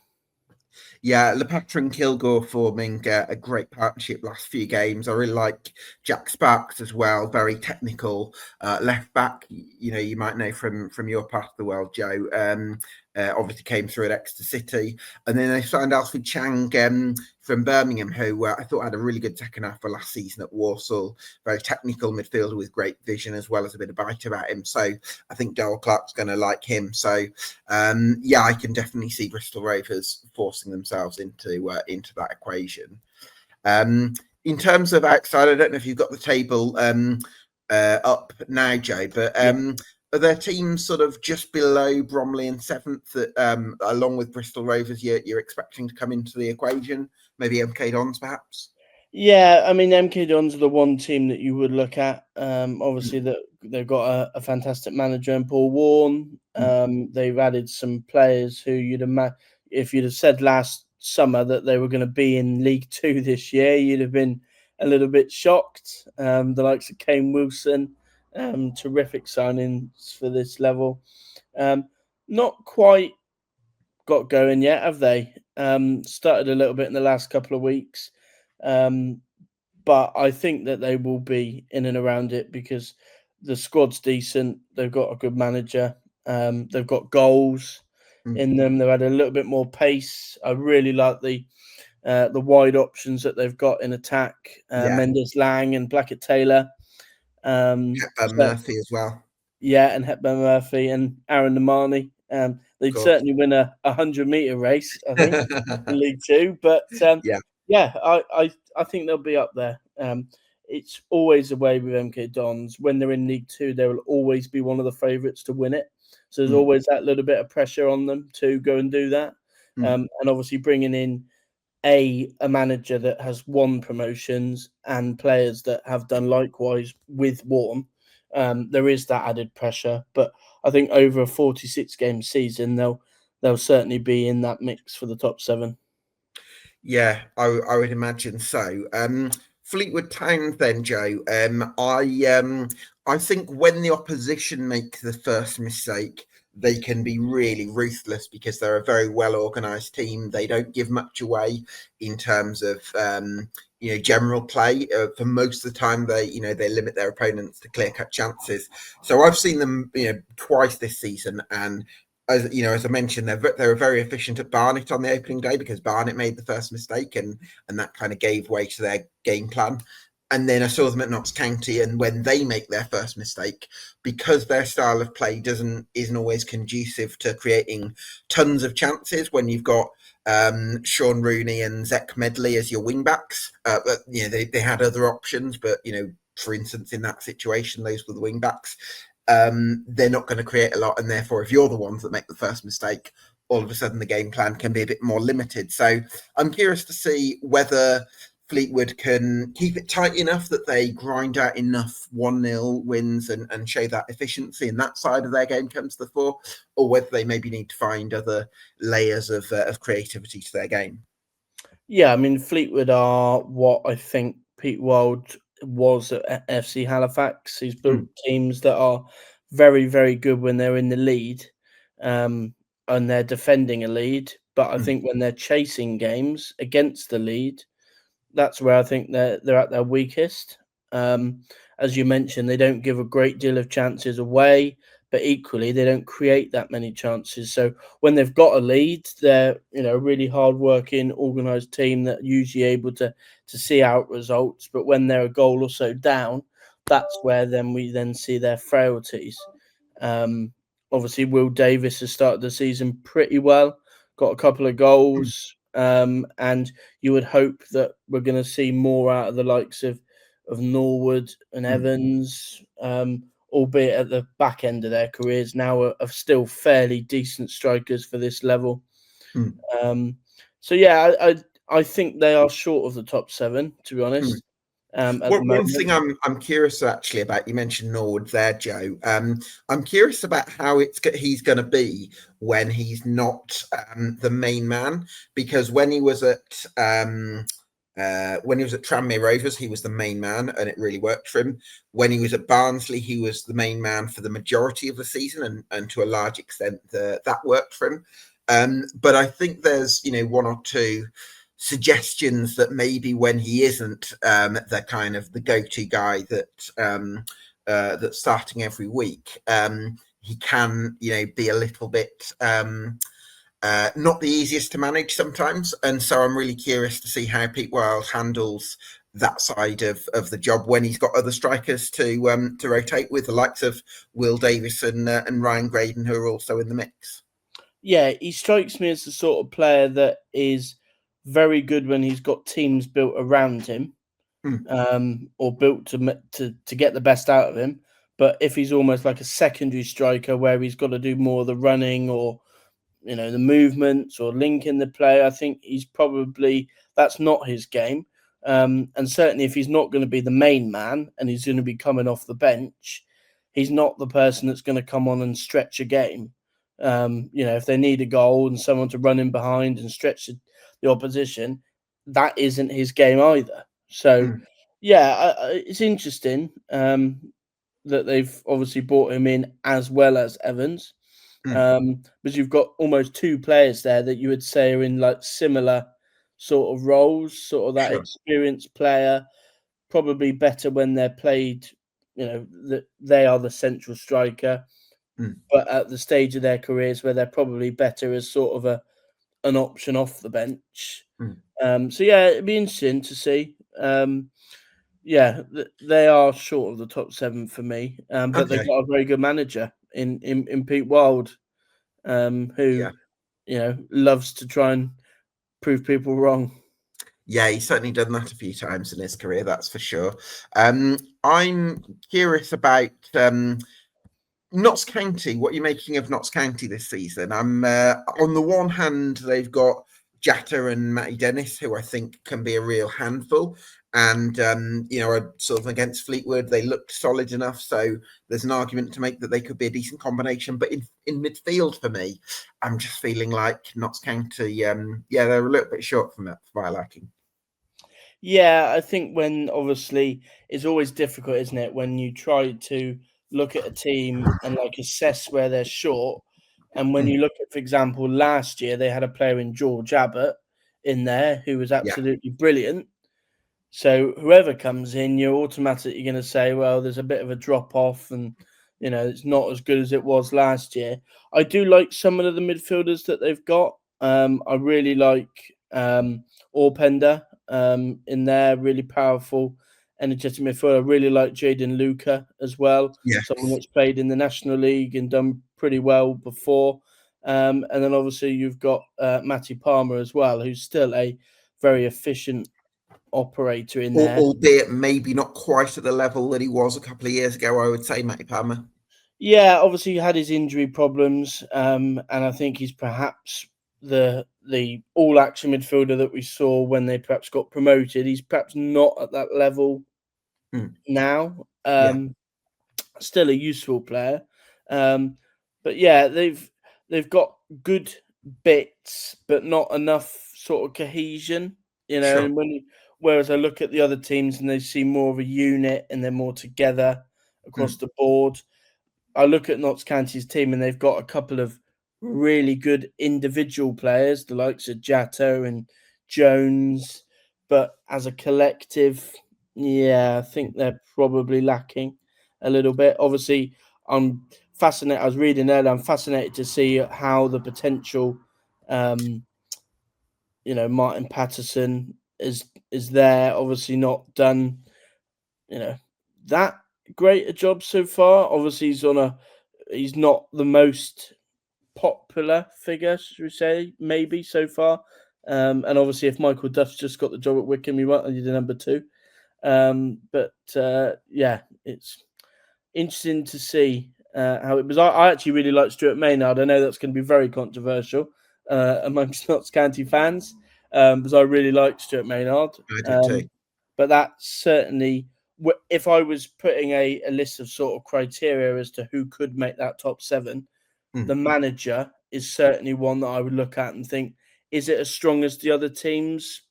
Yeah, Lepatra and Kilgore forming a great partnership last few games. I really like Jack Sparks as well, very technical left back. You might know from your part of the world, Joe. Obviously came through at Exeter City, and then they signed Alfred Chang from Birmingham, who I thought had a really good second half of last season at Walsall. Very technical midfielder with great vision, as well as a bit of bite about him. So I think Darrell Clark's going to like him. So yeah, I can definitely see Bristol Rovers forcing themselves into that equation. In terms of outside, I don't know if you've got the table up now, Joe, but are there teams sort of just below Bromley in seventh that, along with Bristol Rovers, you're expecting to come into the equation? Maybe MK Dons, perhaps? Yeah, I mean, MK Dons are the one team that you would look at. Obviously, that they've got a fantastic manager in Paul Warne. They've added some players who if you'd have said last summer that they were going to be in League Two this year, you'd have been a little bit shocked. The likes of Kane Wilson, terrific signings for this level. Not quite got going yet, have they? Started a little bit in the last couple of weeks. But I think that they will be in and around it because the squad's decent. They've got a good manager. They've got goals in them. They've had a little bit more pace. I really like the wide options that they've got in attack. Mendes Lang and Blackett Taylor. Murphy as well. Yeah, and Hepburn Murphy and Aaron Namani. They'd certainly win a 100-meter race, I think, in League Two. But yeah, I think they'll be up there. It's always the way with MK Dons. When they're in League Two, they will always be one of the favourites to win it. So there's always that little bit of pressure on them to go and do that. And obviously bringing in a manager that has won promotions and players that have done likewise with Warne. There is that added pressure, but I think over a 46-game season, they'll certainly be in that mix for the top 7. Yeah, I would imagine so. Fleetwood Town, then, Joe. I think when the opposition make the first mistake, they can be really ruthless because they're a very well organised team. They don't give much away in terms of general play. For most of the time, they limit their opponents to clear-cut chances. So I've seen them twice this season, and as I mentioned, they were very efficient at Barnett on the opening day because Barnett made the first mistake, and that kind of gave way to their game plan. And then I saw them at Notts County, and when they make their first mistake, because their style of play isn't always conducive to creating tons of chances when you've got Sean Rooney and Zach Medley as your wing backs. They had other options, but for instance, in that situation, those were the wing backs. They're not going to create a lot, and therefore, if you're the ones that make the first mistake, all of a sudden the game plan can be a bit more limited. So I'm curious to see whether Fleetwood can keep it tight enough that they grind out enough 1-0 wins and show that efficiency, and that side of their game comes to the fore, or whether they maybe need to find other layers of creativity to their game. Yeah, I mean, Fleetwood are what I think Pete Wild was at FC Halifax. He's built teams that are very, very good when they're in the lead, and they're defending a lead. But I think when they're chasing games against the lead, that's where I think they're at their weakest. As you mentioned, they don't give a great deal of chances away, but equally they don't create that many chances. So when they've got a lead, they're a really hard-working, organised team that are usually able to see out results. But when they're a goal or so down, that's where we then see their frailties. Obviously, Will Davis has started the season pretty well, got a couple of goals, and you would hope that we're going to see more out of the likes of Norwood and Evans, albeit at the back end of their careers now are still fairly decent strikers for this level. So yeah, I think they are short of the top 7, to be honest. At the moment. One thing I'm curious actually about, you mentioned Norwood there, Joe. I'm curious about how he's going to be when he's not the main man, because when he was at Tranmere Rovers, he was the main man, and it really worked for him. When he was at Barnsley, he was the main man for the majority of the season, and to a large extent, that worked for him. But I think there's one or two suggestions that maybe when he isn't the kind of the go-to guy that's starting every week, he can be a little bit not the easiest to manage sometimes. And so I'm really curious to see how Pete Wild handles that side of the job when he's got other strikers to rotate with, the likes of Will Davis and Ryan Graydon, who are also in the mix. Yeah, he strikes me as the sort of player that is very good when he's got teams built around him, or built to get the best out of him. But if he's almost like a secondary striker where he's got to do more of the running or the movements or linking the play, I think that's not his game. And certainly if he's not going to be the main man and he's going to be coming off the bench, he's not the person that's going to come on and stretch a game. If they need a goal and someone to run in behind and stretch the opposition, that isn't his game either. So, it's interesting that they've obviously brought him in as well as Evans. But you've got almost 2 players there that you would say are in like similar sort of roles, sort of that experienced player, probably better when they're played, that they are the central striker. But at the stage of their careers where they're probably better as sort of an option off the bench. So yeah, it'd be interesting to see. They are short of the top 7 for me, but they've got a very good manager in Pete Wild, who loves to try and prove people wrong. Yeah, he's certainly done that a few times in his career, that's for sure. I'm curious about Notts County. What are you making of Notts County this season? I'm on the one hand, they've got Jatta and Matty Dennis, who I think can be a real handful. And, sort of against Fleetwood, they looked solid enough. So there's an argument to make that they could be a decent combination. But in midfield, for me, I'm just feeling like Notts County, they're a little bit short from that, for my liking. Yeah, I think when obviously it's always difficult, isn't it, when you try to look at a team and like assess where they're short. And when you look at, for example, last year they had a player in George Abbott in there who was absolutely brilliant. So whoever comes in, you're automatically going to say, well, there's a bit of a drop off, and it's not as good as it was last year. I do like some of the midfielders that they've got. I really like Orpender in there, really powerful, energetic midfielder. I really like Jaden Luca as well, someone that's played in the National League and done pretty well before. And then obviously you've got Matty Palmer as well, who's still a very efficient operator in there. Albeit maybe not quite at the level that he was a couple of years ago, I would say, Matty Palmer. Yeah, obviously he had his injury problems, and I think he's perhaps the all-action midfielder that we saw when they perhaps got promoted. He's perhaps not at that level now. Still a useful player, but yeah, they've got good bits, but not enough sort of cohesion. And whereas I look at the other teams and they seem more of a unit and they're more together across the board. I look at Notts County's team and they've got a couple of really good individual players, the likes of Jatta and Jones, but as a collective, I think they're probably lacking a little bit. Obviously, I'm fascinated. I was reading earlier. I'm fascinated to see how the potential, Martin Patterson is there. Obviously, not done, that great a job so far. Obviously, he's not the most popular figure, should we say, maybe so far. And obviously, if Michael Duff's just got the job at Wycombe, he won't be the number 2. Yeah, it's interesting to see how it was. I actually really like Stuart Maynard. I know that's going to be very controversial amongst Notts County fans, because I really like Stuart Maynard. I do too. But that certainly, if I was putting a list of sort of criteria as to who could make that top 7, the manager is certainly one that I would look at and think, is it as strong as the other teams?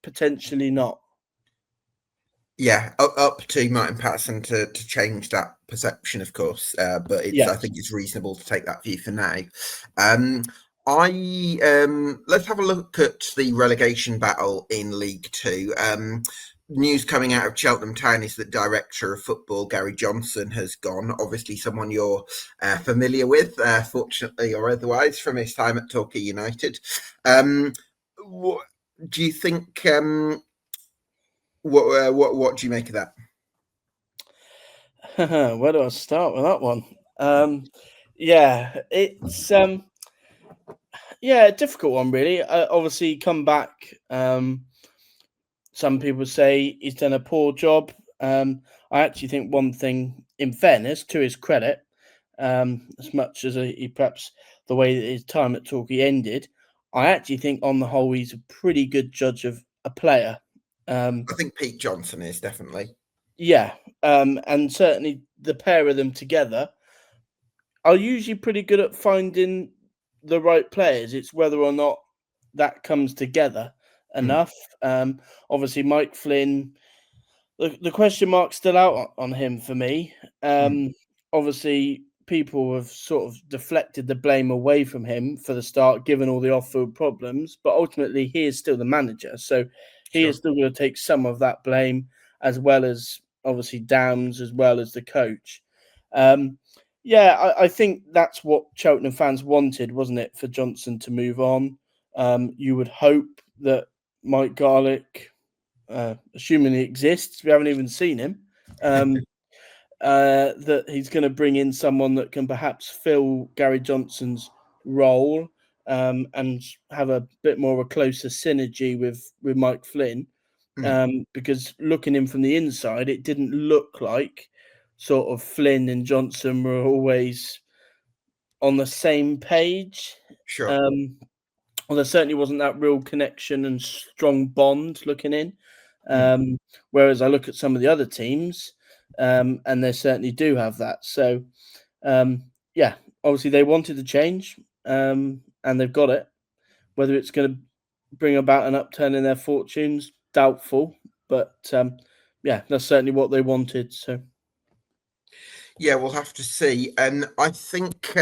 Potentially not. Yeah, up to Martin Patterson to change that perception, of course. But I think it's reasonable to take that view for now. Let's have a look at the relegation battle in League Two. News coming out of Cheltenham Town is that Director of Football Gary Johnson has gone. Obviously, someone you're familiar with, fortunately or otherwise, from his time at Torquay United. What do you think? What do you make of that? Where do I start with that one? It's a difficult one, really. Obviously, come back. Some people say he's done a poor job. I actually think one thing, in fairness, to his credit, as much as he perhaps the way that his time at Torquay ended, I actually think on the whole he's a pretty good judge of a player. I think Pete Johnson is definitely. Yeah, and certainly the pair of them together are usually pretty good at finding the right players. It's whether or not that comes together enough. Obviously, Mike Flynn, the question mark's still out on him for me. Obviously, people have sort of deflected the blame away from him for the start, given all the off-field problems. But ultimately, he is still the manager, so he is still going to take some of that blame, as well as obviously Downs, as well as the coach. I think that's what Cheltenham fans wanted, wasn't it, for Johnson to move on? You would hope that Mike Garlick, assuming he exists, we haven't even seen him, that he's going to bring in someone that can perhaps fill Gary Johnson's role and have a bit more of a closer synergy with Mike Flynn. Because looking in from the inside, it didn't look like sort of Flynn and Johnson were always on the same page. Well, there certainly wasn't that real connection and strong bond looking in. Whereas I look at some of the other teams, and they certainly do have that. So, obviously they wanted to change, and they've got it. Whether it's going to bring about an upturn in their fortunes, doubtful. But that's certainly what they wanted. So, yeah, we'll have to see. And I think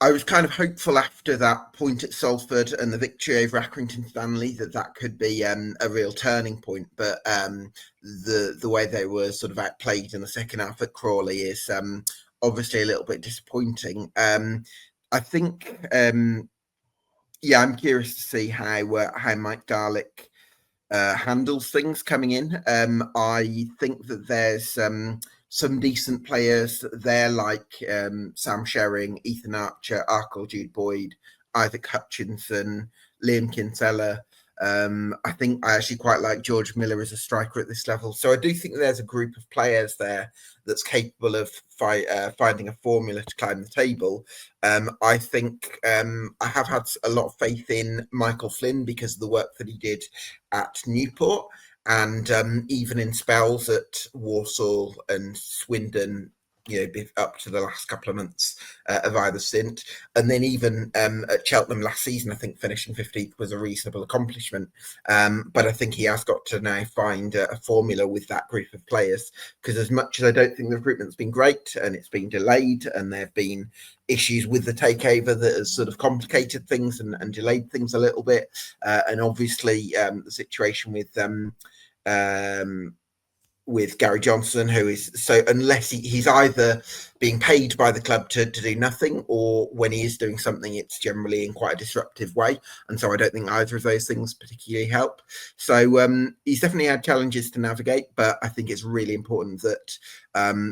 I was kind of hopeful after that point at Salford and the victory over Accrington Stanley that could be a real turning point. But the way they were sort of outplayed in the second half at Crawley is obviously a little bit disappointing. I think, I'm curious to see how Mike Garlick handles things coming in. I think that there's some decent players there, like Sam Sherring, Ethan Archer, Arkle Jude Boyd, Isaac Hutchinson, Liam Kinsella. I think I actually quite like George Miller as a striker at this level. So I do think there's a group of players there that's capable of finding a formula to climb the table. I think I have had a lot of faith in Michael Flynn because of the work that he did at Newport, and even in spells at Walsall and Swindon, up to the last couple of months of either stint. And then even at Cheltenham last season, I think finishing 15th was a reasonable accomplishment. But I think he has got to now find a formula with that group of players, because as much as I don't think the recruitment's been great and it's been delayed and there have been issues with the takeover that has sort of complicated things and delayed things a little bit. And obviously the situation with with Gary Johnson, who is so unless he's either being paid by the club to do nothing, or when he is doing something, it's generally in quite a disruptive way. And so I don't think either of those things particularly help. So he's definitely had challenges to navigate, but I think it's really important that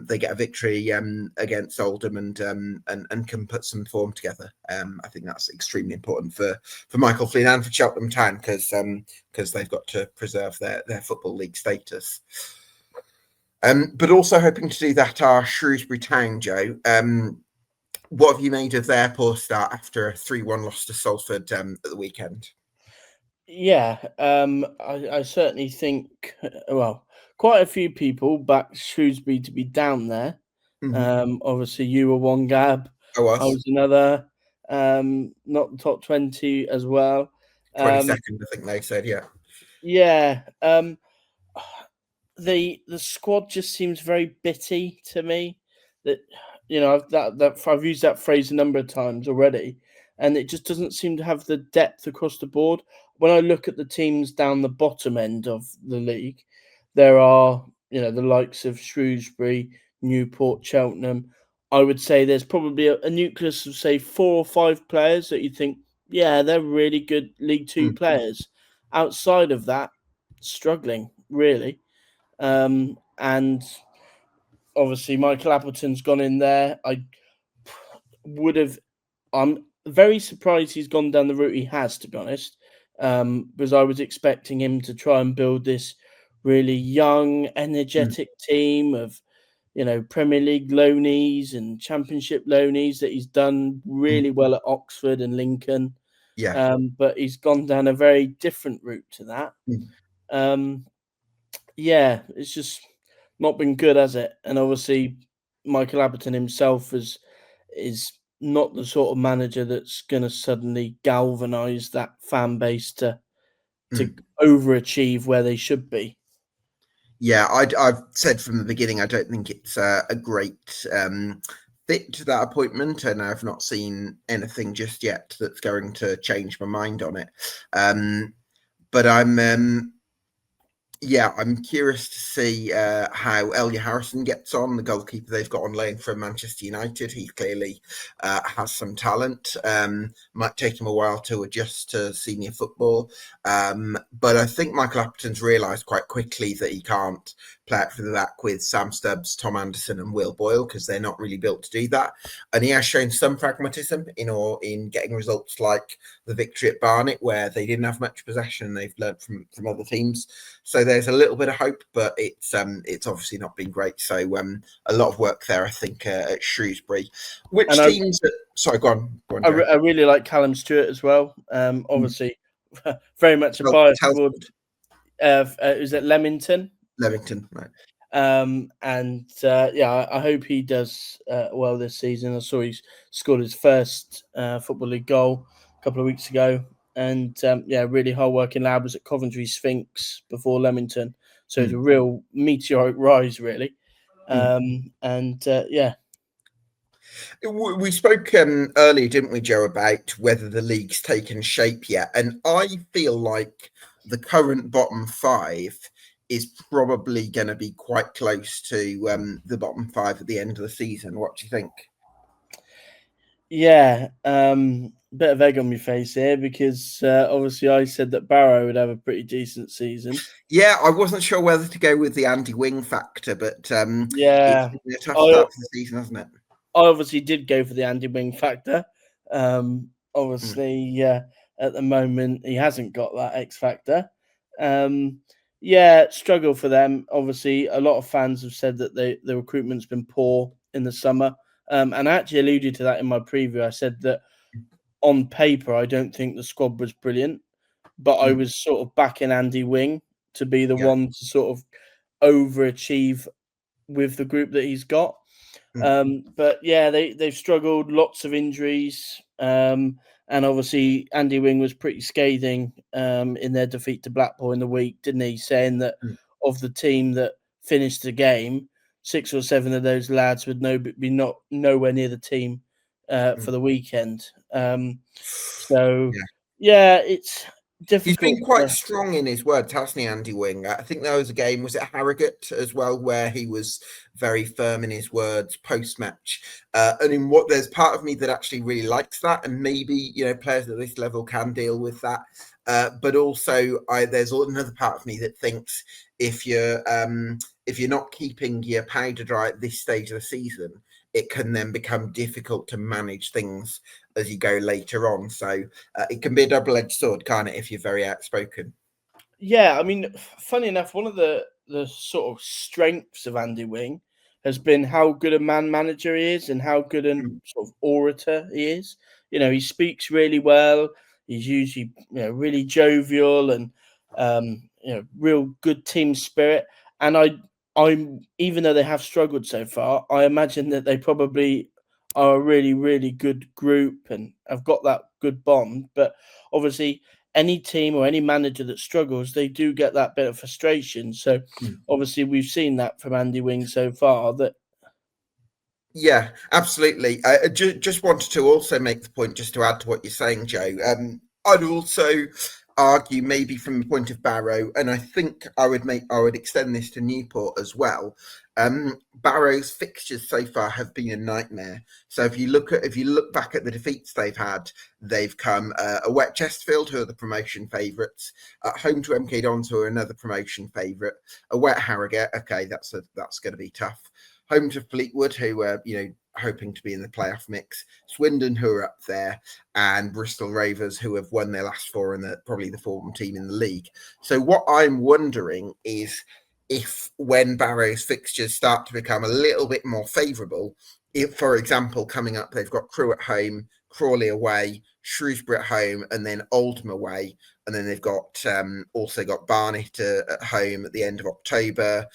they get a victory against Oldham and can put some form together. I think that's extremely important for Michael Flynn and for Cheltenham Town because they've got to preserve their Football League status. But also hoping to do that are Shrewsbury Town, Joe. What have you made of their poor start after a 3-1 loss to Salford at the weekend? Yeah, I certainly think, well, quite a few people backed Shrewsbury to be down there. Obviously, you were one, Gab. I I was was another. Not the top 20 as well. 22nd, I think they said, yeah. Yeah. The squad just seems very bitty to me. That I've used that phrase a number of times already, and it just doesn't seem to have the depth across the board. When I look at the teams down the bottom end of the league, there are the likes of Shrewsbury, Newport, Cheltenham. I would say there's probably a nucleus of say 4 or 5 players that you think, yeah, they're really good League Two players. Outside of that, struggling really. And obviously Michael Appleton's gone in there. I'm very surprised he's gone down the route he has, to be honest, because I was expecting him to try and build this really young, energetic team of, Premier League loanees and Championship loanees that he's done really well at Oxford and Lincoln. Yeah. But he's gone down a very different route to that. Yeah, it's just not been good, has it? And obviously, Michael Appleton himself is not the sort of manager that's going to suddenly galvanise that fan base to overachieve where they should be. Yeah, I've said from the beginning, I don't think it's a great fit to that appointment, and I've not seen anything just yet that's going to change my mind on it. But I'm curious to see how Elliot Harrison gets on, the goalkeeper they've got on loan from Manchester United. He clearly has some talent. Might take him a while to adjust to senior football. But I think Michael Appleton's realised quite quickly that he can't play out for the back with Sam Stubbs, Tom Anderson and Will Boyle because they're not really built to do that. And he has shown some pragmatism in getting results like the victory at Barnett, where they didn't have much possession. They've learned from other teams. So there's a little bit of hope, but it's obviously not been great. So a lot of work there, I think, at Shrewsbury. Which teams? Sorry, go on. I really like Callum Stewart as well. Obviously, very much a bias toward. Is it Leamington? Leamington, right. I hope he does well this season. I saw he's scored his first Football League goal a couple of weeks ago. And really hard-working lad, was at Coventry Sphinx before Leamington. So it's a real meteoric rise, really. We spoke earlier, didn't we, Joe, about whether the league's taken shape yet? And I feel like the current bottom 5 is probably going to be quite close to the bottom 5 at the end of the season. What do you think? Yeah, bit of egg on my face here because obviously I said that Barrow would have a pretty decent season. Yeah, I wasn't sure whether to go with the Andy Wing factor, but it's been a tough start to the season, hasn't it? I obviously did go for the Andy Wing factor. Obviously, at the moment he hasn't got that X factor. Struggle for them. Obviously, a lot of fans have said that the recruitment's been poor in the summer. And I actually alluded to that in my preview. I said that on paper, I don't think the squad was brilliant, but I was sort of backing Andy Wing to be the one to sort of overachieve with the group that he's got. But yeah, they've struggled, lots of injuries. And obviously Andy Wing was pretty scathing in their defeat to Blackpool in the week, didn't he? Saying that of the team that finished the game, 6 or 7 of those lads would be not nowhere near the team for the weekend. It's He's been difficult. quite strong in his words, hasn't he, Andy Wing? I think there was a game, was it Harrogate as well, where he was very firm in his words post-match. And in what there's part of me that actually really likes that, and maybe players at this level can deal with that. But also, there's another part of me that thinks if you're not keeping your powder dry at this stage of the season, it can then become difficult to manage things as you go later on. So it can be a double-edged sword, can't it, if you're very outspoken? Yeah, I mean, funny enough, one of the sort of strengths of Andy Wing has been how good a man manager he is and how good a sort of orator he is. He speaks really well. He's usually really jovial and real good team spirit. And I'm even though they have struggled so far, I imagine that they probably are a really, really good group and have got that good bond. But obviously, any team or any manager that struggles, they do get that bit of frustration. So obviously we've seen that from Andy Wing so far. Yeah, absolutely. I just wanted to also make the point, just to add to what you're saying, Joe. I'd also argue, maybe from the point of Barrow, and I think I would extend this to Newport as well. Barrow's fixtures so far have been a nightmare. So if you look back at the defeats they've had, they've come away at Chesterfield, who are the promotion favourites, at home to MK Dons, who are another promotion favourite, away at Harrogate. Okay, that's going to be tough. Home to Fleetwood, who are hoping to be in the playoff mix, Swindon, who are up there, and Bristol Rovers, who have won their last four and probably the form team in the league. So what I'm wondering is if, when Barrow's fixtures start to become a little bit more favourable, if, for example, coming up, they've got Crewe at home, Crawley away, Shrewsbury at home, and then Oldham away, and then they've got also got Barnett at home at the end of October.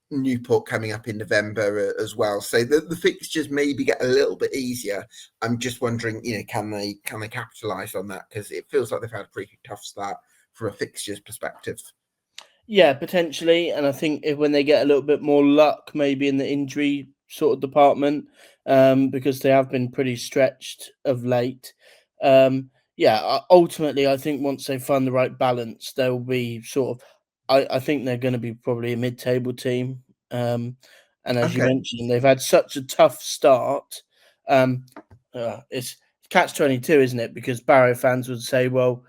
Newport coming up in November as well, so the fixtures maybe get a little bit easier. I'm just wondering, can they capitalise on that, because it feels like they've had a pretty tough start from a fixtures perspective. Yeah, potentially, and I think when they get a little bit more luck, maybe in the injury sort of department, because they have been pretty stretched of late. Ultimately, I think once they find the right balance, they'll be sort of. I think they're going to be probably a mid-table team. And as you mentioned, they've had such a tough start. It's catch-22, isn't it? Because Barrow fans would say, well,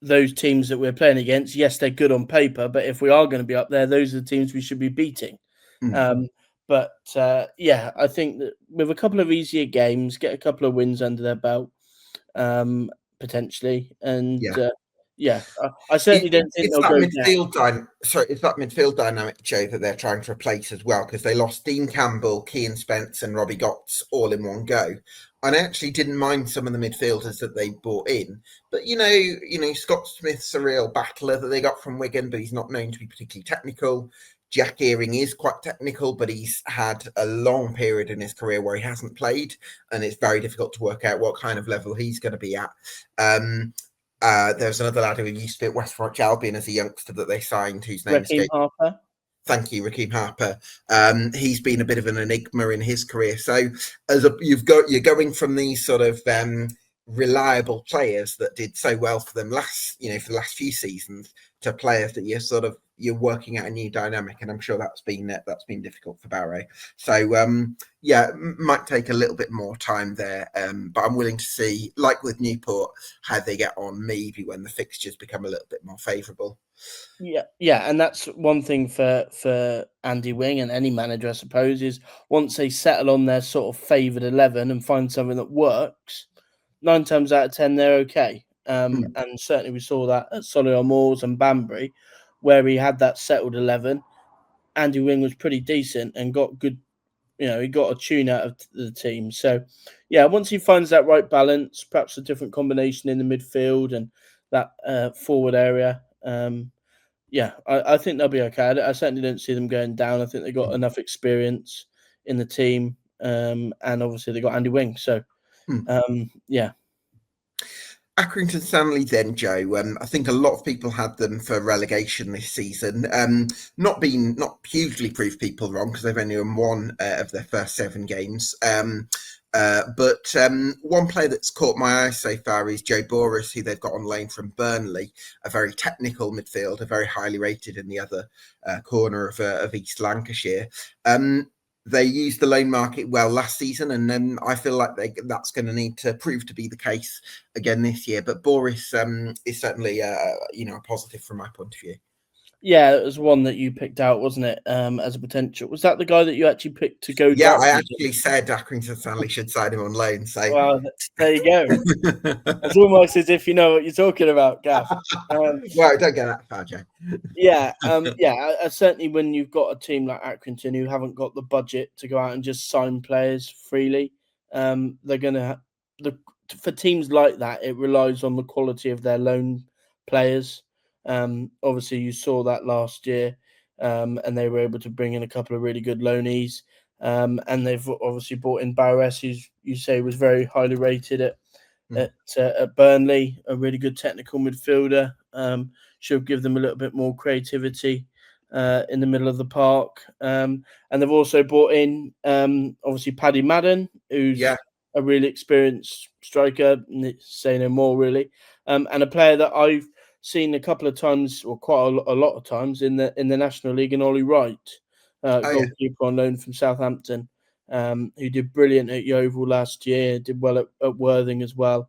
those teams that we're playing against, yes, they're good on paper, but if we are going to be up there, those are the teams we should be beating. I think that with a couple of easier games, get a couple of wins under their belt, potentially, and I certainly don't think they'll go down. It's that midfield dynamic, Joe, that they're trying to replace as well, because they lost Dean Campbell, Kean Spence, and Robbie Gotts all in one go. And I actually didn't mind some of the midfielders that they brought in, but Scott Smith's a real battler that they got from Wigan, but he's not known to be particularly technical. Jack Earing is quite technical, but he's had a long period in his career where he hasn't played, and it's very difficult to work out what kind of level he's going to be at. There's another lad who used to be at West Bromwich Albion as a youngster that they signed, whose name is Harper. Thank you, Raheem Harper. He's been a bit of an enigma in his career. So you're going from these sort of reliable players that did so well for them for the last few seasons, to players that you're working out a new dynamic, and I'm sure that's been difficult for Barrow. So might take a little bit more time there, but I'm willing to see, like with Newport, how they get on maybe when the fixtures become a little bit more favourable. Yeah, and that's one thing for Andy Wing and any manager, I suppose, is once they settle on their sort of favoured 11 and find something that works, 9 times out of 10 they're okay. And certainly we saw that at Solihull Moors and Banbury, where he had that settled 11. Andy Wing was pretty decent and got good. He got a tune out of the team. So, once he finds that right balance, perhaps a different combination in the midfield and that forward area. I think they'll be okay. I certainly don't see them going down. I think they got enough experience in the team, and obviously they got Andy Wing. So, Accrington Stanley then, Joe. I think a lot of people had them for relegation this season. Not hugely proved people wrong, because they've only won one of their first 7 games. But one player that's caught my eye so far is Joe Boris, who they've got on loan from Burnley, a very technical midfielder, very highly rated in the other corner of East Lancashire. They used the loan market well last season, and then I feel like that's going to need to prove to be the case again this year. But Boris is certainly a positive from my point of view. Yeah, it was one that you picked out, wasn't it? As a potential. Was that the guy that you actually picked to go? Yeah, direct? I actually said Accrington Stanley should sign him on loan. So Well, there you go. It's almost as if you know what you're talking about, Gav. Well, don't get that far, Joe. Yeah, certainly when you've got a team like Accrington who haven't got the budget to go out and just sign players freely, they're going to for teams like that, it relies on the quality of their loan players. Obviously, you saw that last year, and they were able to bring in a couple of really good loanees. And they've obviously brought in Barrow, who you say was very highly rated at Burnley, a really good technical midfielder. Should give them a little bit more creativity in the middle of the park. And they've also brought in, obviously, Paddy Madden, who's a really experienced striker, say no more, really, and a player that I've seen a couple of times, or quite a lot of times, in the National League, in Ollie Wright, goalkeeper on loan from Southampton, who did brilliant at Yeovil last year, did well at Worthing as well.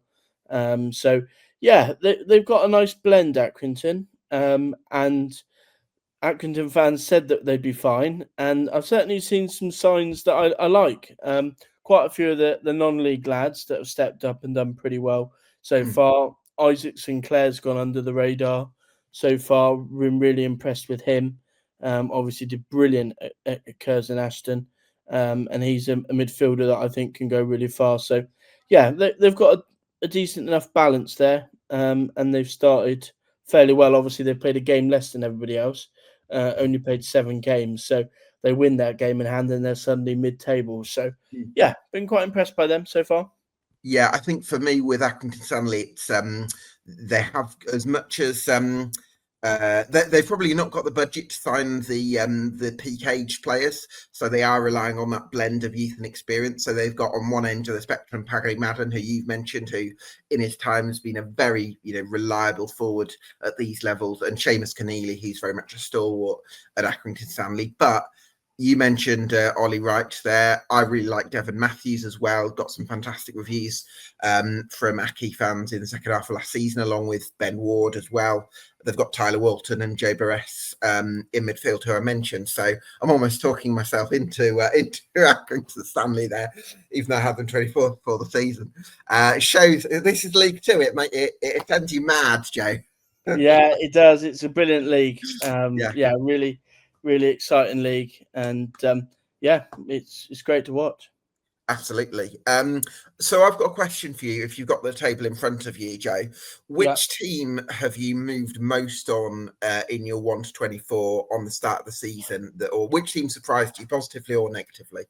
So, yeah, they've got a nice blend, Accrington, and Accrington fans said that they'd be fine, and I've certainly seen some signs that I like. Quite a few of the non-league lads that have stepped up and done pretty well so far. Isaac Sinclair's gone under the radar so far. Been really impressed with him. Obviously did brilliant at Curzon Ashton, and he's a midfielder that I think can go really far. So, yeah, they've got a decent enough balance there, and they've started fairly well. Obviously, they've played a game less than everybody else, only played 7 games. So they win that game in hand and they're suddenly mid-table. So, yeah, been quite impressed by them so far. Yeah, I think for me with Accrington Stanley, it's they have as much as they've probably not got the budget to sign the peak age players, so they are relying on that blend of youth and experience. So they've got on one end of the spectrum Paddy Madden, who you've mentioned, who in his time has been a very reliable forward at these levels, and Seamus Keneally, who's very much a stalwart at Accrington Stanley, but you mentioned Ollie Wright there. I really like Devon Matthews as well. Got some fantastic reviews from Aki fans in the second half of last season, along with Ben Ward as well. They've got Tyler Walton and Joe Barres in midfield, who I mentioned. So I'm almost talking myself into Accrington Stanley there, even though I have them 24th for the season. It shows this is League Two. It turns you mad, Joe. Yeah, it does. It's a brilliant league. Yeah, really exciting league, and yeah, it's great to watch. Absolutely. So I've got a question for you. If you've got the table in front of you, Joe, which team have you moved most on in your 1 to 24 on the start of the season, or which team surprised you positively or negatively?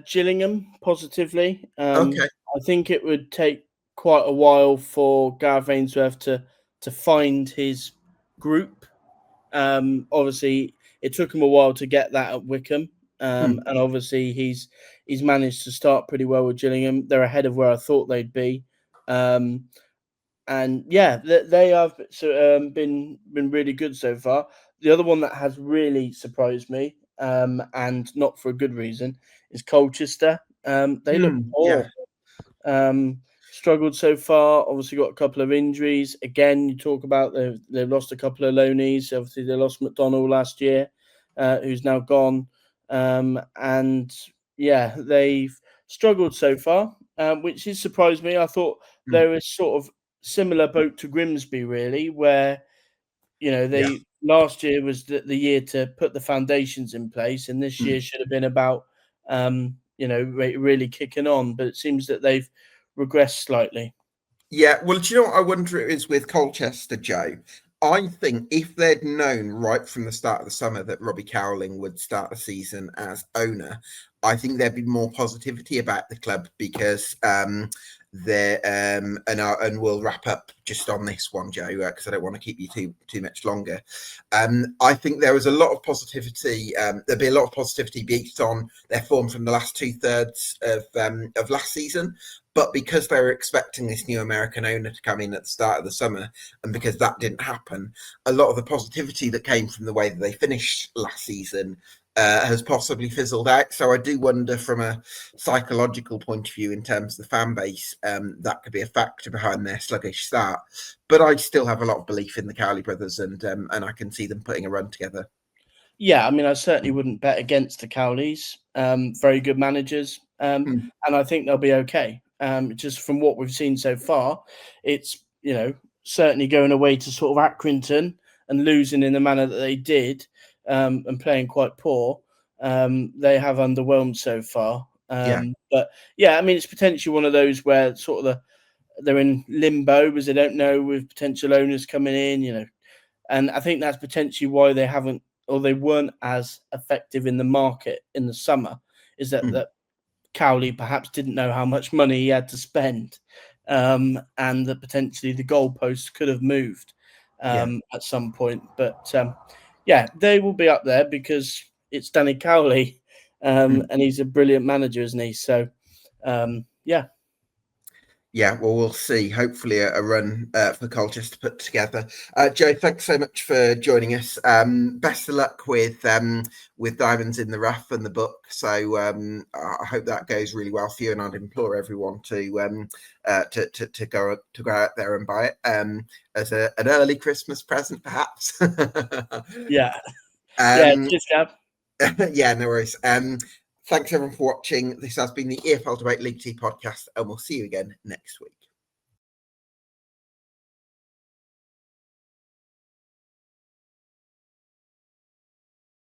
Gillingham positively. Okay. I think it would take quite a while for Gareth Ainsworth to find his group. Obviously, it took him a while to get that at Wycombe, and obviously he's managed to start pretty well with Gillingham. They're ahead of where I thought they'd be, and yeah, they have been really good so far. The other one that has really surprised me, and not for a good reason, is Colchester. They look awful. Struggled so far. Obviously, got a couple of injuries. Again, you talk about they've lost a couple of loanees. Obviously, they lost McDonnell last year, who's now gone. And yeah, they've struggled so far, which has surprised me. I thought they were sort of similar boat to Grimsby, really, where they last year was the year to put the foundations in place, and this year should have been about really kicking on. But it seems that they've regressed slightly. Yeah, well, do you know what I wonder is with Colchester, Joe? I think if they'd known right from the start of the summer that Robbie Cowling would start the season as owner, I think there'd be more positivity about the club because there, and we'll wrap up just on this one, Joe, because I don't want to keep you too much longer. I think there was a lot of positivity. There'll be a lot of positivity based on their form from the last 2/3 of last season. But because they were expecting this new American owner to come in at the start of the summer, and because that didn't happen, a lot of the positivity that came from the way that they finished last season has possibly fizzled out. So I do wonder, from a psychological point of view, in terms of the fan base, that could be a factor behind their sluggish start. But I still have a lot of belief in the Cowley brothers, and I can see them putting a run together. Yeah, I mean, I certainly wouldn't bet against the Cowleys. Very good managers, and I think they'll be okay. Just from what we've seen so far, it's certainly going away to sort of Accrington and losing in the manner that they did, and playing quite poor. They have underwhelmed so far. But yeah, I mean, it's potentially one of those where sort of they're in limbo because they don't know, with potential owners coming in, and I think that's potentially why they haven't, or they weren't as effective in the market in the summer, is that Cowley perhaps didn't know how much money he had to spend, and that potentially the goalposts could have moved at some point. But yeah, they will be up there because it's Danny Cowley, and he's a brilliant manager, isn't he? So yeah. Yeah, well, we'll see. Hopefully, a run for Colchester put together. Joe, thanks so much for joining us. Best of luck with Diamonds in the Rough and the book. So I hope that goes really well for you, and I'd implore everyone to go out there and buy it as an early Christmas present, perhaps. Yeah. Yeah. Cheers, Gab. Yeah, no worries. Thanks everyone for watching. This has been the EFL Debate League 2 podcast, and we'll see you again next week.